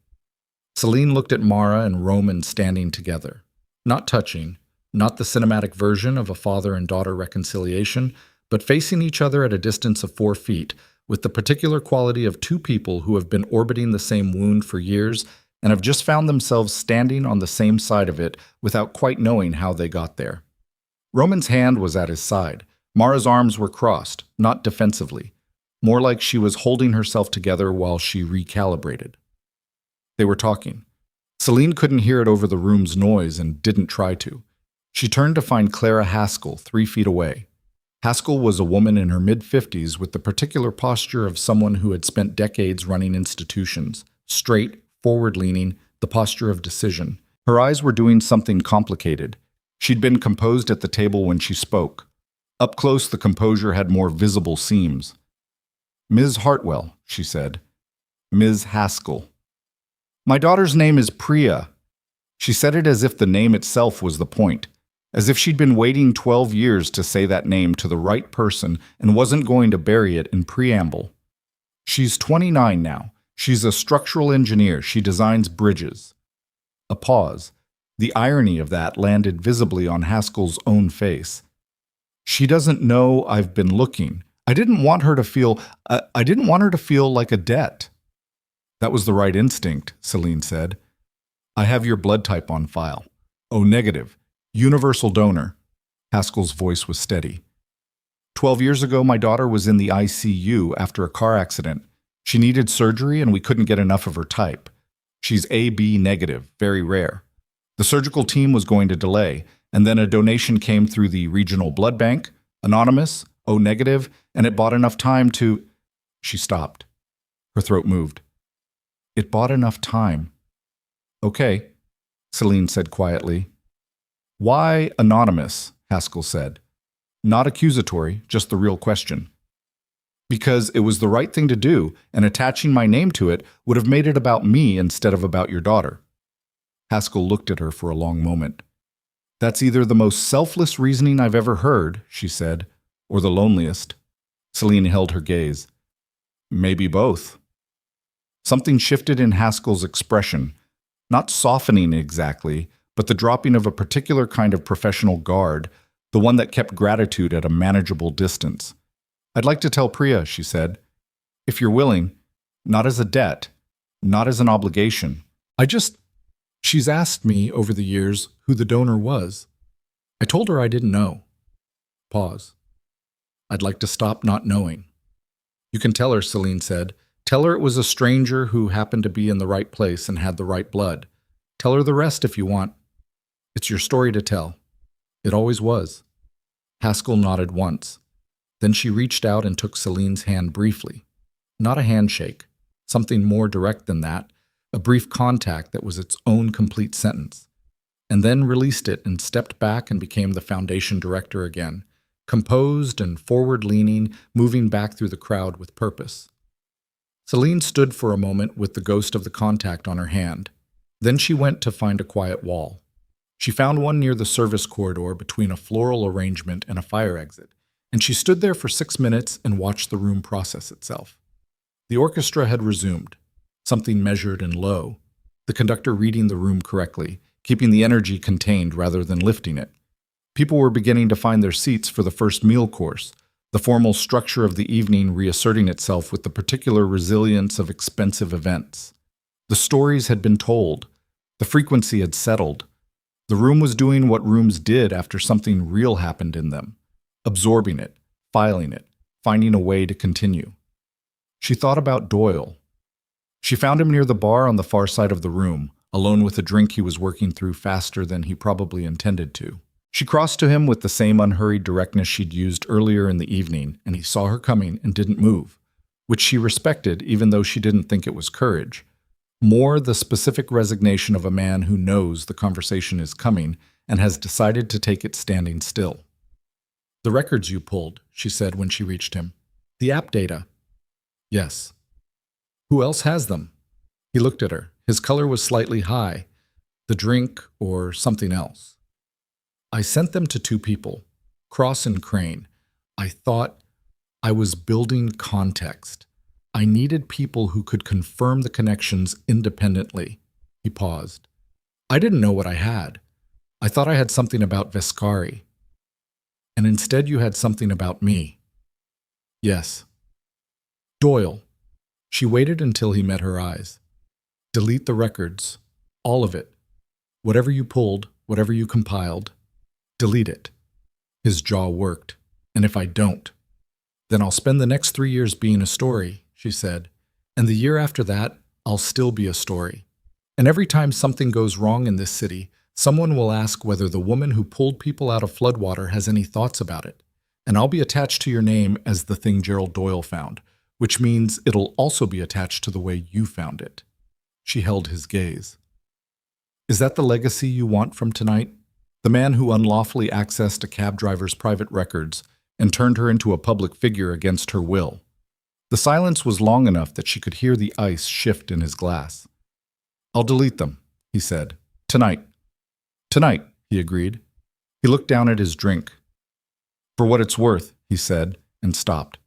Speaker 1: Selene looked at Mara and Roman standing together, not touching, not the cinematic version of a father and daughter reconciliation, but facing each other at a distance of 4 feet, with the particular quality of two people who have been orbiting the same wound for years and have just found themselves standing on the same side of it without quite knowing how they got there. Roman's hand was at his side. Mara's arms were crossed, not defensively, more like she was holding herself together while she recalibrated. They were talking. Selene couldn't hear it over the room's noise and didn't try to. She turned to find Clara Haskell 3 feet away. Haskell was a woman in her mid-50s with the particular posture of someone who had spent decades running institutions, straight, forward-leaning, the posture of decision. Her eyes were doing something complicated. She'd been composed at the table when she spoke. Up close, the composure had more visible seams. "Ms. Hartwell," she said. "Ms. Haskell." My daughter's name is Priya. She said it as if the name itself was the point, as if she'd been waiting 12 years to say that name to the right person and wasn't going to bury it in preamble. She's 29 now. She's a structural engineer. She designs bridges. A pause. The irony of that landed visibly on Haskell's own face. She doesn't know I've been looking. I didn't want her to feel like a debt. That was the right instinct, Selene said. I have your blood type on file. O negative. Universal donor. Haskell's voice was steady. 12 years ago, my daughter was in the ICU after a car accident. She needed surgery and we couldn't get enough of her type. She's AB negative, very rare. The surgical team was going to delay, and then a donation came through the regional blood bank, anonymous, O negative, and it bought enough time to… She stopped. Her throat moved. It bought enough time. Okay, Selene said quietly. Why anonymous? Haskell said. Not accusatory, just the real question. Because it was the right thing to do, and attaching my name to it would have made it about me instead of about your daughter. Haskell looked at her for a long moment. That's either the most selfless reasoning I've ever heard, she said, or the loneliest. Selene held her gaze. Maybe both. Something shifted in Haskell's expression, not softening exactly, but the dropping of a particular kind of professional guard, the one that kept gratitude at a manageable distance. I'd like to tell Priya, she said, if you're willing, not as a debt, not as an obligation. She's asked me over the years who the donor was. I told her I didn't know. Pause. I'd like to stop not knowing. You can tell her, Selene said. Tell her it was a stranger who happened to be in the right place and had the right blood. Tell her the rest if you want. It's your story to tell. It always was. Haskell nodded once. Then she reached out and took Selene's hand briefly. Not a handshake, something more direct than that, a brief contact that was its own complete sentence. And then released it and stepped back and became the foundation director again, composed and forward-leaning, moving back through the crowd with purpose. Selene stood for a moment with the ghost of the contact on her hand. Then she went to find a quiet wall. She found one near the service corridor between a floral arrangement and a fire exit, and she stood there for 6 minutes and watched the room process itself. The orchestra had resumed, something measured and low, the conductor reading the room correctly, keeping the energy contained rather than lifting it. People were beginning to find their seats for the first meal course, the formal structure of the evening reasserting itself with the particular resilience of expensive events. The stories had been told. The frequency had settled. The room was doing what rooms did after something real happened in them, absorbing it, filing it, finding a way to continue. She thought about Doyle. She found him near the bar on the far side of the room, alone with a drink he was working through faster than he probably intended to. She crossed to him with the same unhurried directness she'd used earlier in the evening, and he saw her coming and didn't move, which she respected even though she didn't think it was courage. More the specific resignation of a man who knows the conversation is coming and has decided to take it standing still. The records you pulled, she said when she reached him. The app data. Yes. Who else has them? He looked at her. His color was slightly high. The drink or something else. I sent them to 2 people, Cross and Crane. I thought I was building context. I needed people who could confirm the connections independently. He paused. I didn't know what I had. I thought I had something about Vescari. And instead you had something about me. Yes. Doyle. She waited until he met her eyes. Delete the records. All of it. Whatever you pulled, whatever you compiled. Delete it. His jaw worked. And if I don't, then I'll spend the next 3 years being a story, she said. And the year after that, I'll still be a story. And every time something goes wrong in this city, someone will ask whether the woman who pulled people out of floodwater has any thoughts about it. And I'll be attached to your name as the thing Gerald Doyle found, which means it'll also be attached to the way you found it. She held his gaze. Is that the legacy you want from tonight? The man who unlawfully accessed a cab driver's private records and turned her into a public figure against her will. The silence was long enough that she could hear the ice shift in his glass. I'll delete them, he said. Tonight. Tonight, he agreed. He looked down at his drink. For what it's worth, he said, and stopped.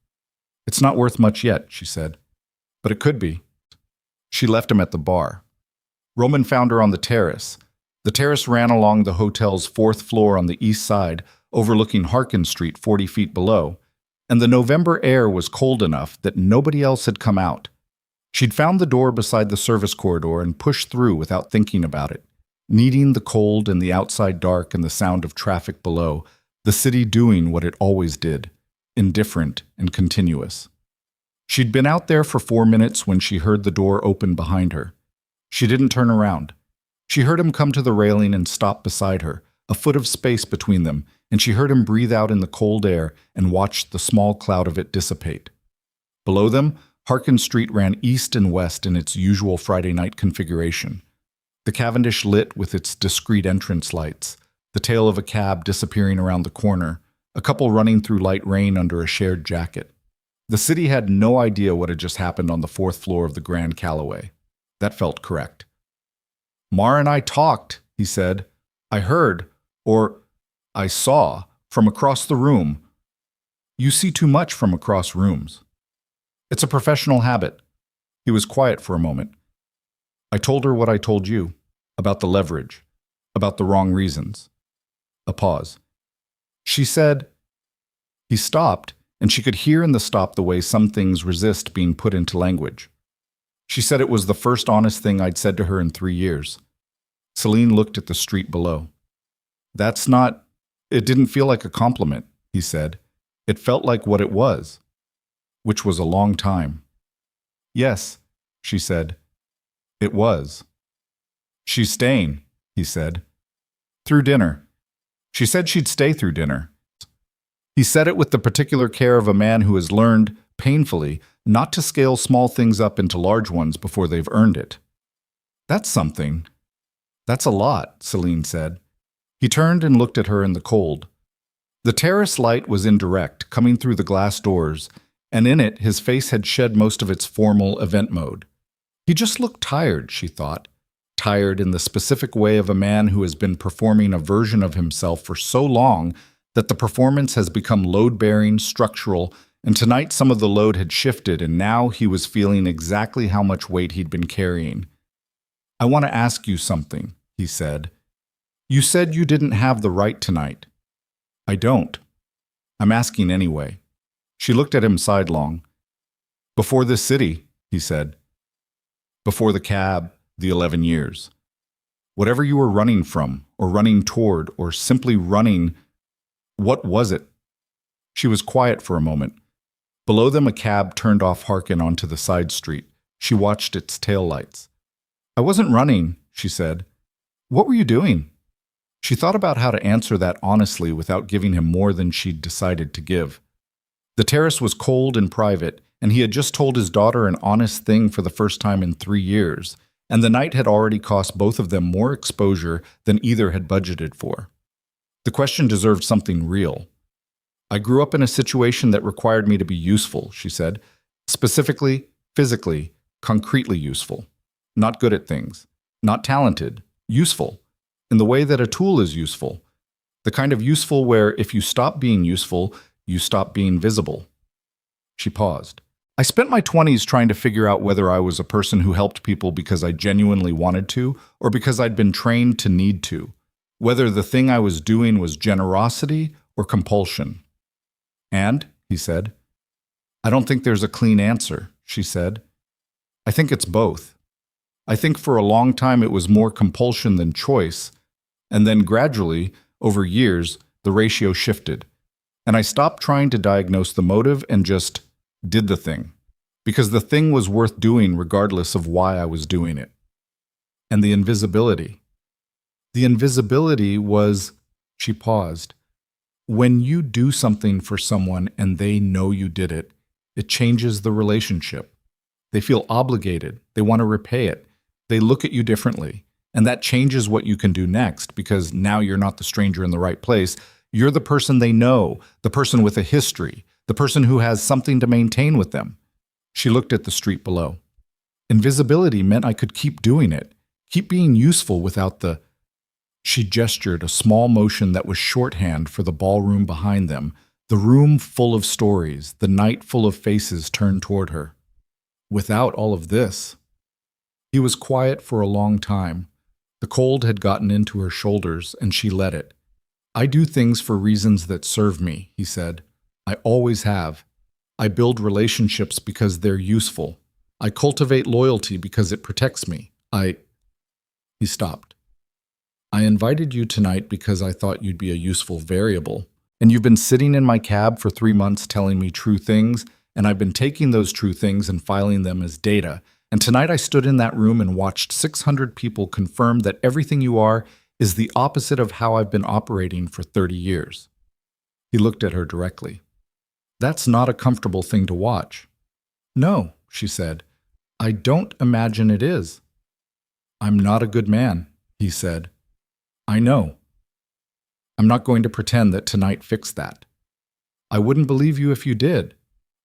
Speaker 1: It's not worth much yet, she said. But it could be. She left him at the bar. Roman found her on the terrace. The terrace ran along the hotel's fourth floor on the east side, overlooking Harkin Street 40 feet below, and the November air was cold enough that nobody else had come out. She'd found the door beside the service corridor and pushed through without thinking about it, needing the cold and the outside dark and the sound of traffic below, the city doing what it always did, indifferent and continuous. She'd been out there for 4 minutes when she heard the door open behind her. She didn't turn around. She heard him come to the railing and stop beside her, a foot of space between them, and she heard him breathe out in the cold air and watched the small cloud of it dissipate. Below them, Harkin Street ran east and west in its usual Friday night configuration. The Cavendish lit with its discreet entrance lights, the tail of a cab disappearing around the corner, a couple running through light rain under a shared jacket. The city had no idea what had just happened on the fourth floor of the Grand Callaway. That felt correct. Mar and I talked, he said. I heard, or I saw, from across the room. You see too much from across rooms. It's a professional habit. He was quiet for a moment. I told her what I told you, about the leverage, about the wrong reasons. A pause. She said, he stopped, and she could hear in the stop the way some things resist being put into language. She said it was the first honest thing I'd said to her in 3 years. Selene looked at the street below. It didn't feel like a compliment, he said. It felt like what it was, which was a long time. Yes, she said. It was. She's staying, he said. Through dinner. She said she'd stay through dinner. He said it with the particular care of a man who has learned, painfully, not to scale small things up into large ones before they've earned it. That's something. That's a lot, Selene said. He turned and looked at her in the cold. The terrace light was indirect, coming through the glass doors, and in it his face had shed most of its formal event mode. He just looked tired, she thought. Tired in the specific way of a man who has been performing a version of himself for so long that the performance has become load-bearing, structural, and tonight some of the load had shifted and now he was feeling exactly how much weight he'd been carrying. I want to ask you something, he said. You said you didn't have the right tonight. I don't. I'm asking anyway. She looked at him sidelong. Before this city, he said. Before the cab, the 11 years. Whatever you were running from, or running toward, or simply running, what was it? She was quiet for a moment. Below them a cab turned off Harkin onto the side street. She watched its taillights. I wasn't running, she said. What were you doing? She thought about how to answer that honestly without giving him more than she'd decided to give. The terrace was cold and private, and he had just told his daughter an honest thing for the first time in 3 years, and the night had already cost both of them more exposure than either had budgeted for. The question deserved something real. I grew up in a situation that required me to be useful, she said. Specifically, physically, concretely useful. Not good at things. Not talented. Useful. In the way that a tool is useful. The kind of useful where if you stop being useful, you stop being visible. She paused. I spent my 20s trying to figure out whether I was a person who helped people because I genuinely wanted to, or because I'd been trained to need to. Whether the thing I was doing was generosity or compulsion. And, he said, I don't think there's a clean answer, she said. I think it's both. I think for a long time it was more compulsion than choice, and then gradually, over years, the ratio shifted. And I stopped trying to diagnose the motive and just did the thing, because the thing was worth doing regardless of why I was doing it. And the invisibility. The invisibility was, she paused, when you do something for someone and they know you did it, it changes the relationship. They feel obligated. They want to repay it. They look at you differently. And that changes what you can do next, because now you're not the stranger in the right place. You're the person they know, the person with a history, the person who has something to maintain with them. She looked at the street below. Invisibility meant I could keep doing it. Keep being useful without the... She gestured, a small motion that was shorthand for the ballroom behind them, the room full of stories, the night full of faces turned toward her. Without all of this. He was quiet for a long time. The cold had gotten into her shoulders, and she let it. I do things for reasons that serve me, he said. I always have. I build relationships because they're useful. I cultivate loyalty because it protects me. He stopped. I invited you tonight because I thought you'd be a useful variable. And you've been sitting in my cab for 3 months telling me true things, and I've been taking those true things and filing them as data. And tonight I stood in that room and watched 600 people confirm that everything you are is the opposite of how I've been operating for 30 years. He looked at her directly. That's not a comfortable thing to watch. No, she said. I don't imagine it is. I'm not a good man, he said. I know. I'm not going to pretend that tonight fixed that. I wouldn't believe you if you did.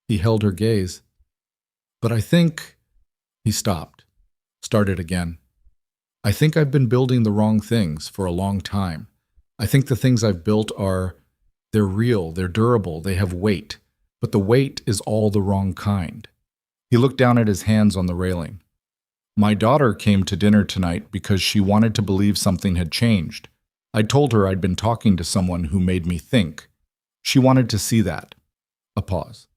Speaker 1: He held her gaze. But I think... He stopped, started again. I think I've been building the wrong things for a long time. I think the things I've built they're real, they're durable, they have weight. But the weight is all the wrong kind. He looked down at his hands on the railing. My daughter came to dinner tonight because she wanted to believe something had changed. I told her I'd been talking to someone who made me think. She wanted to see that. A pause.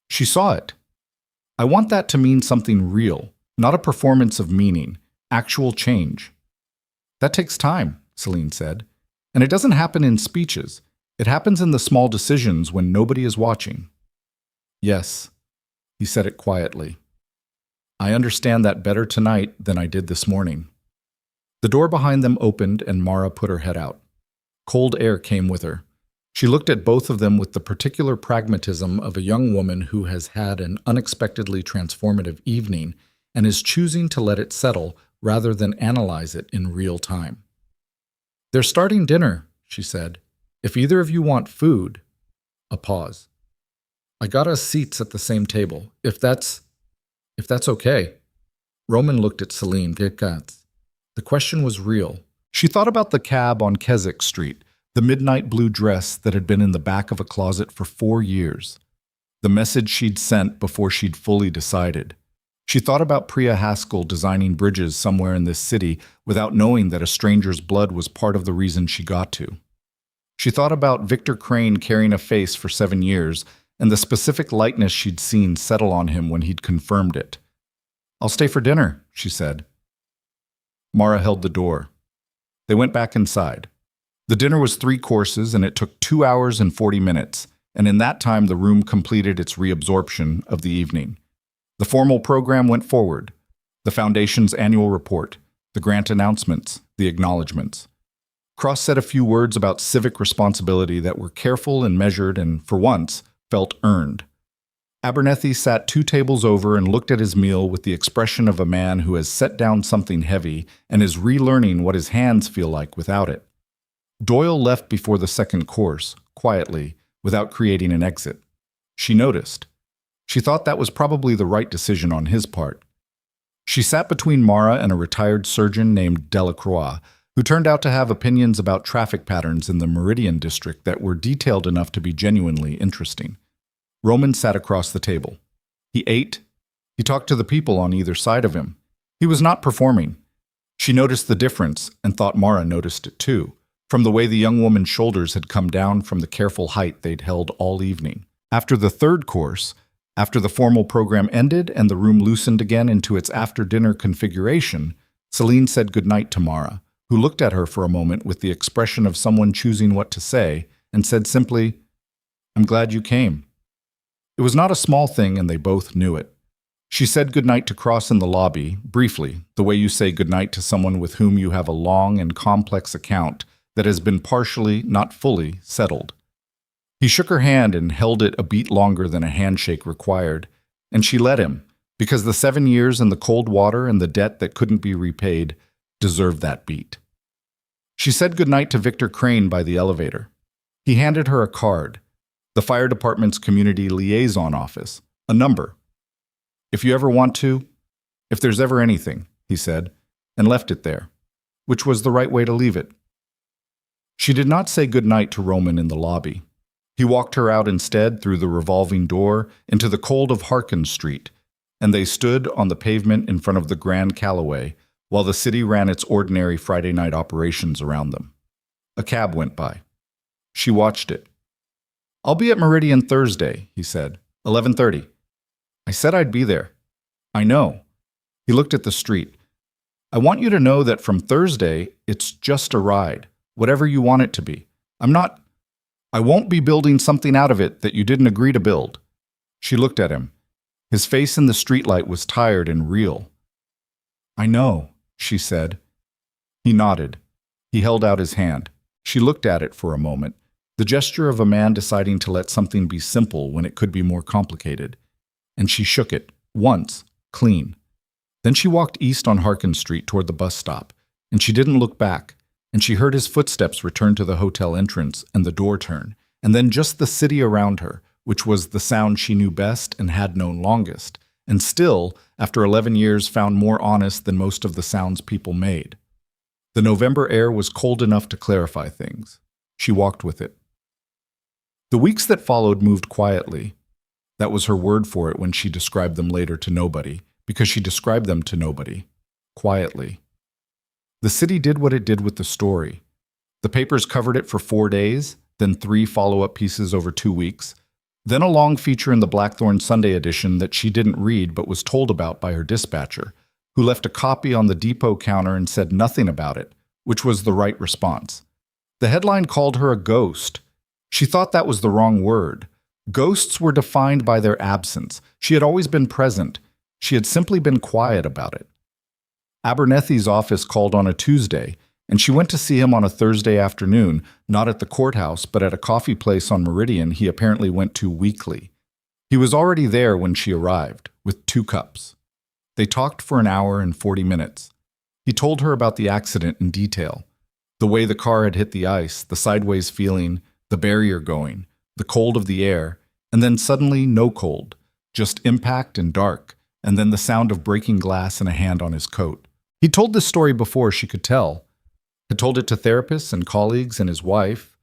Speaker 1: She saw it. I want that to mean something real, not a performance of meaning, actual change. That takes time, Selene said. And it doesn't happen in speeches. It happens in the small decisions when nobody is watching. Yes, he said it quietly. I understand that better tonight than I did this morning. The door behind them opened and Mara put her head out. Cold air came with her. She looked at both of them with the particular pragmatism of a young woman who has had an unexpectedly transformative evening and is choosing to let it settle rather than analyze it in real time. They're starting dinner, she said. If either of you want food... A pause. I got us seats at the same table, if that's okay. Roman looked at Selene. The question was real. She thought about the cab on Keswick Street, the midnight blue dress that had been in the back of a closet for 4 years, the message she'd sent before she'd fully decided. She thought about Priya Haskell designing bridges somewhere in this city without knowing that a stranger's blood was part of the reason she got to. She thought about Victor Crane carrying a face for 7 years and the specific likeness she'd seen settle on him when he'd confirmed it. I'll stay for dinner, she said. Mara held the door. They went back inside. The dinner was 3 courses, and it took 2 hours and 40 minutes, and in that time the room completed its reabsorption of the evening. The formal program went forward. The Foundation's annual report, the grant announcements, the acknowledgments. Cross said a few words about civic responsibility that were careful and measured and, for once, felt earned. Abernethy sat 2 tables over and looked at his meal with the expression of a man who has set down something heavy and is relearning what his hands feel like without it. Doyle left before the second course, quietly, without creating an exit. She noticed. She thought that was probably the right decision on his part. She sat between Mara and a retired surgeon named Delacroix, who turned out to have opinions about traffic patterns in the Meridian district that were detailed enough to be genuinely interesting. Roman sat across the table. He ate. He talked to the people on either side of him. He was not performing. She noticed the difference and thought Mara noticed it too, from the way the young woman's shoulders had come down from the careful height they'd held all evening. After the third course, after the formal program ended and the room loosened again into its after-dinner configuration, Selene said goodnight to Mara, who looked at her for a moment with the expression of someone choosing what to say, and said simply, I'm glad you came. It was not a small thing, and they both knew it. She said goodnight to Cross in the lobby, briefly, the way you say goodnight to someone with whom you have a long and complex account that has been partially, not fully, settled. He shook her hand and held it a beat longer than a handshake required, and she let him, because the 7 years and the cold water and the debt that couldn't be repaid deserved that beat. She said goodnight to Victor Crane by the elevator. He handed her a card, the fire department's community liaison office, a number. If you ever want to, if there's ever anything, he said, and left it there, which was the right way to leave it. She did not say good night to Roman in the lobby. He walked her out instead through the revolving door into the cold of Harkin Street, and they stood on the pavement in front of the Grand Callaway while the city ran its ordinary Friday night operations around them. A cab went by. She watched it. "I'll be at Meridian Thursday," he said. 11:30. "I said I'd be there." "I know." He looked at the street. "I want you to know that from Thursday, it's just a ride, whatever you want it to be. I won't be building something out of it that you didn't agree to build." She looked at him. His face in the streetlight was tired and real. "I know," she said. He nodded. He held out his hand. She looked at it for a moment, the gesture of a man deciding to let something be simple when it could be more complicated. And she shook it, once, clean. Then she walked east on Harkin Street toward the bus stop, and she didn't look back, and she heard his footsteps return to the hotel entrance and the door turn, and then just the city around her, which was the sound she knew best and had known longest, and still, after 11 years, found more honest than most of the sounds people made. The November air was cold enough to clarify things. She walked with it. The weeks that followed moved quietly. That was her word for it when she described them later to nobody, because she described them to nobody. Quietly. The city did what it did with the story. The papers covered it for 4 days, then 3 follow-up pieces over 2 weeks, then a long feature in the Blackthorne Sunday edition that she didn't read but was told about by her dispatcher, who left a copy on the depot counter and said nothing about it, which was the right response. The headline called her a ghost. She thought that was the wrong word. Ghosts were defined by their absence. She had always been present. She had simply been quiet about it. Abernethy's office called on a Tuesday, and she went to see him on a Thursday afternoon, not at the courthouse, but at a coffee place on Meridian he apparently went to weekly. He was already there when she arrived, with 2 cups. They talked for an hour and 40 minutes. He told her about the accident in detail, the way the car had hit the ice, the sideways feeling, the barrier going, the cold of the air, and then suddenly no cold, just impact and dark, and then the sound of breaking glass and a hand on his coat. He told this story before she could tell, had told it to therapists and colleagues and his wife,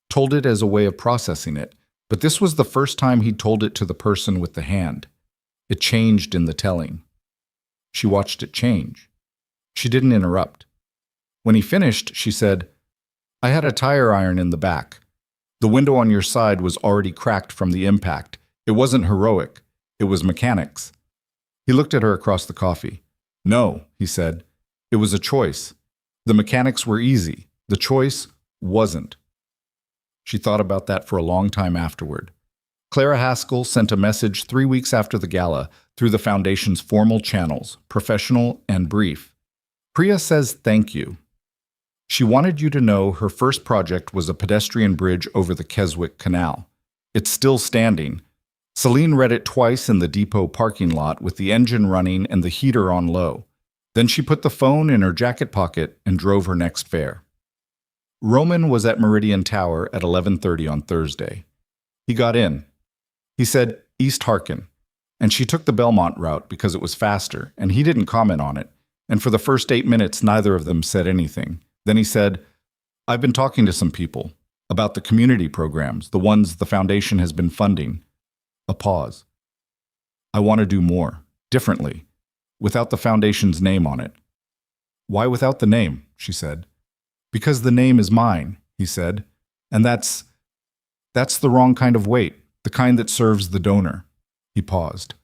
Speaker 1: told it as a way of processing it, but this was the first time he'd told it to the person with the hand. It changed in the telling. She watched it change. She didn't interrupt. When he finished, she said, "I had a tire iron in the back. The window on your side was already cracked from the impact. It wasn't heroic. It was mechanics." He looked at her across the coffee. "No," he said. "It was a choice. The mechanics were easy. The choice wasn't." She thought about that for a long time afterward. Clara Haskell sent a message 3 weeks after the gala through the Foundation's formal channels, professional and brief. "Priya says thank you. She wanted you to know her first project was a pedestrian bridge over the Keswick Canal. It's still standing. Selene read it twice in the depot parking lot with the engine running and the heater on low. Then she put the phone in her jacket pocket and drove her next fare." Roman was at Meridian Tower at 11:30 on Thursday. He got in. He said, "East Harkin," and she took the Belmont route because it was faster, and he didn't comment on it, and for the first 8 minutes neither of them said anything. Then he said, "I've been talking to some people about the community programs, the ones the Foundation has been funding." A pause. "I want to do more, differently, without the Foundation's name on it." "Why without the name?" she said. "Because the name is mine," he said, "and that's the wrong kind of weight, the kind that serves the donor." He paused.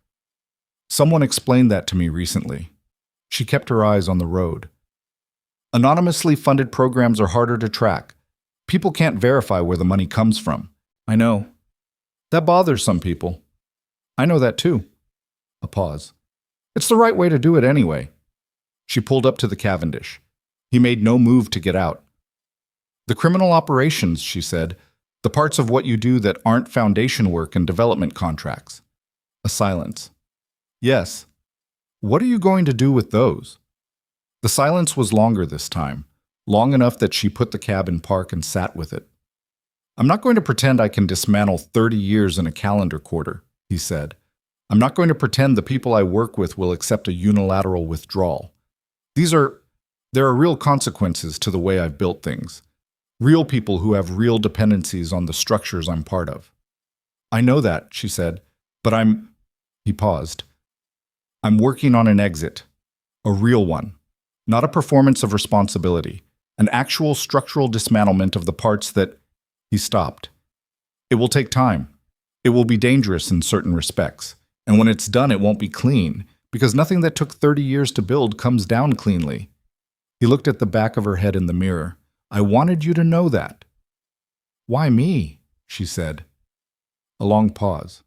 Speaker 1: "Someone explained that to me recently." She kept her eyes on the road. "Anonymously funded programs are harder to track. People can't verify where the money comes from." "I know. That bothers some people." "I know that too." A pause. "It's the right way to do it anyway." She pulled up to the Cavendish. He made no move to get out. "The criminal operations," she said, "the parts of what you do that aren't Foundation work and development contracts." A silence. "Yes. What are you going to do with those?" The silence was longer this time, long enough that she put the cab in park and sat with it. "I'm not going to pretend I can dismantle 30 years in a calendar quarter," he said. "I'm not going to pretend the people I work with will accept a unilateral withdrawal. These are There are real consequences to the way I've built things. Real people who have real dependencies on the structures I'm part of. I know that, she said, but he paused. I'm working on an exit. A real one. Not a performance of responsibility. An actual structural dismantlement of the parts that... He stopped. It will take time. It will be dangerous in certain respects. And when it's done, it won't be clean, because nothing that took 30 years to build comes down cleanly. He looked at the back of her head in the mirror. I wanted you to know that. Why me? She said. A long pause.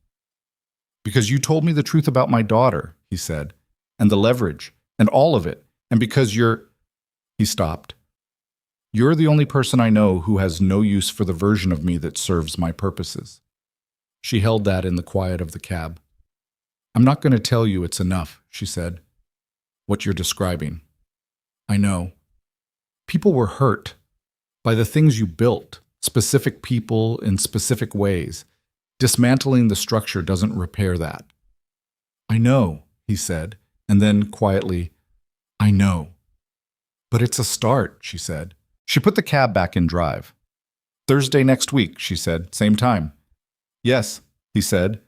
Speaker 1: Because you told me the truth about my daughter, he said, and the leverage, and all of it, and because you're... He stopped. You're the only person I know who has no use for the version of me that serves my purposes. She held that in the quiet of the cab. I'm not going to tell you it's enough, she said. What you're describing. I know. People were hurt by the things you built, specific people in specific ways. Dismantling the structure doesn't repair that. I know, he said, and then quietly, I know. But it's a start, she said. She put the cab back in drive. Thursday next week, she said, same time. Yes, he said.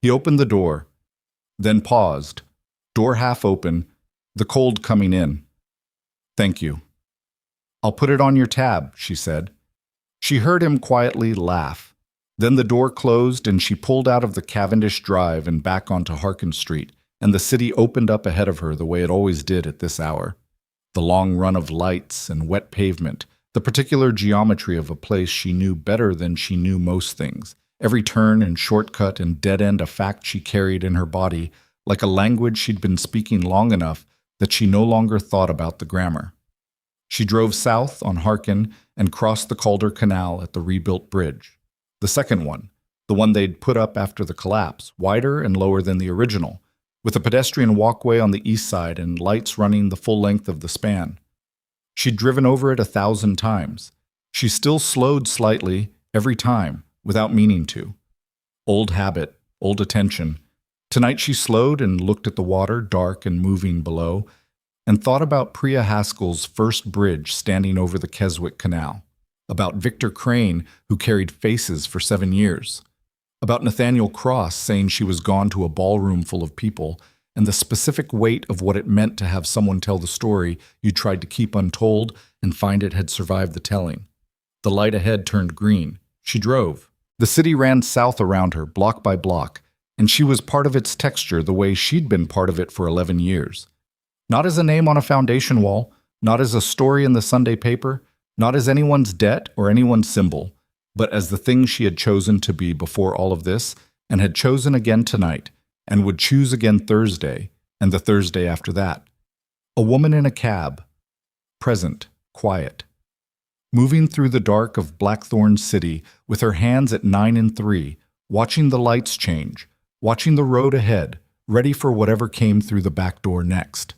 Speaker 1: He opened the door, then paused, door half open, the cold coming in. Thank you. I'll put it on your tab, she said. She heard him quietly laugh. Then the door closed and she pulled out of the Cavendish Drive and back onto Harkin Street, and the city opened up ahead of her the way it always did at this hour. The long run of lights and wet pavement, the particular geometry of a place she knew better than she knew most things, every turn and shortcut and dead end a fact she carried in her body, like a language she'd been speaking long enough that she no longer thought about the grammar. She drove south on Harkin and crossed the Calder Canal at the rebuilt bridge. The second one, the one they'd put up after the collapse, wider and lower than the original, with a pedestrian walkway on the east side and lights running the full length of the span. She'd driven over it 1,000 times. She still slowed slightly every time, without meaning to. Old habit, old attention. Tonight she slowed and looked at the water, dark and moving below, and thought about Priya Haskell's first bridge standing over the Keswick Canal, about Victor Crane, who carried faces for 7 years, about Nathaniel Cross saying she was gone to a ballroom full of people, and the specific weight of what it meant to have someone tell the story you tried to keep untold and find it had survived the telling. The light ahead turned green. She drove. The city ran south around her, block by block, and she was part of its texture the way she'd been part of it for 11 years. Not as a name on a foundation wall, not as a story in the Sunday paper, not as anyone's debt or anyone's symbol, but as the thing she had chosen to be before all of this, and had chosen again tonight, and would choose again Thursday, and the Thursday after that. A woman in a cab, present, quiet, moving through the dark of Blackthorne City with her hands at 9 and 3, watching the lights change, watching the road ahead, ready for whatever came through the back door next.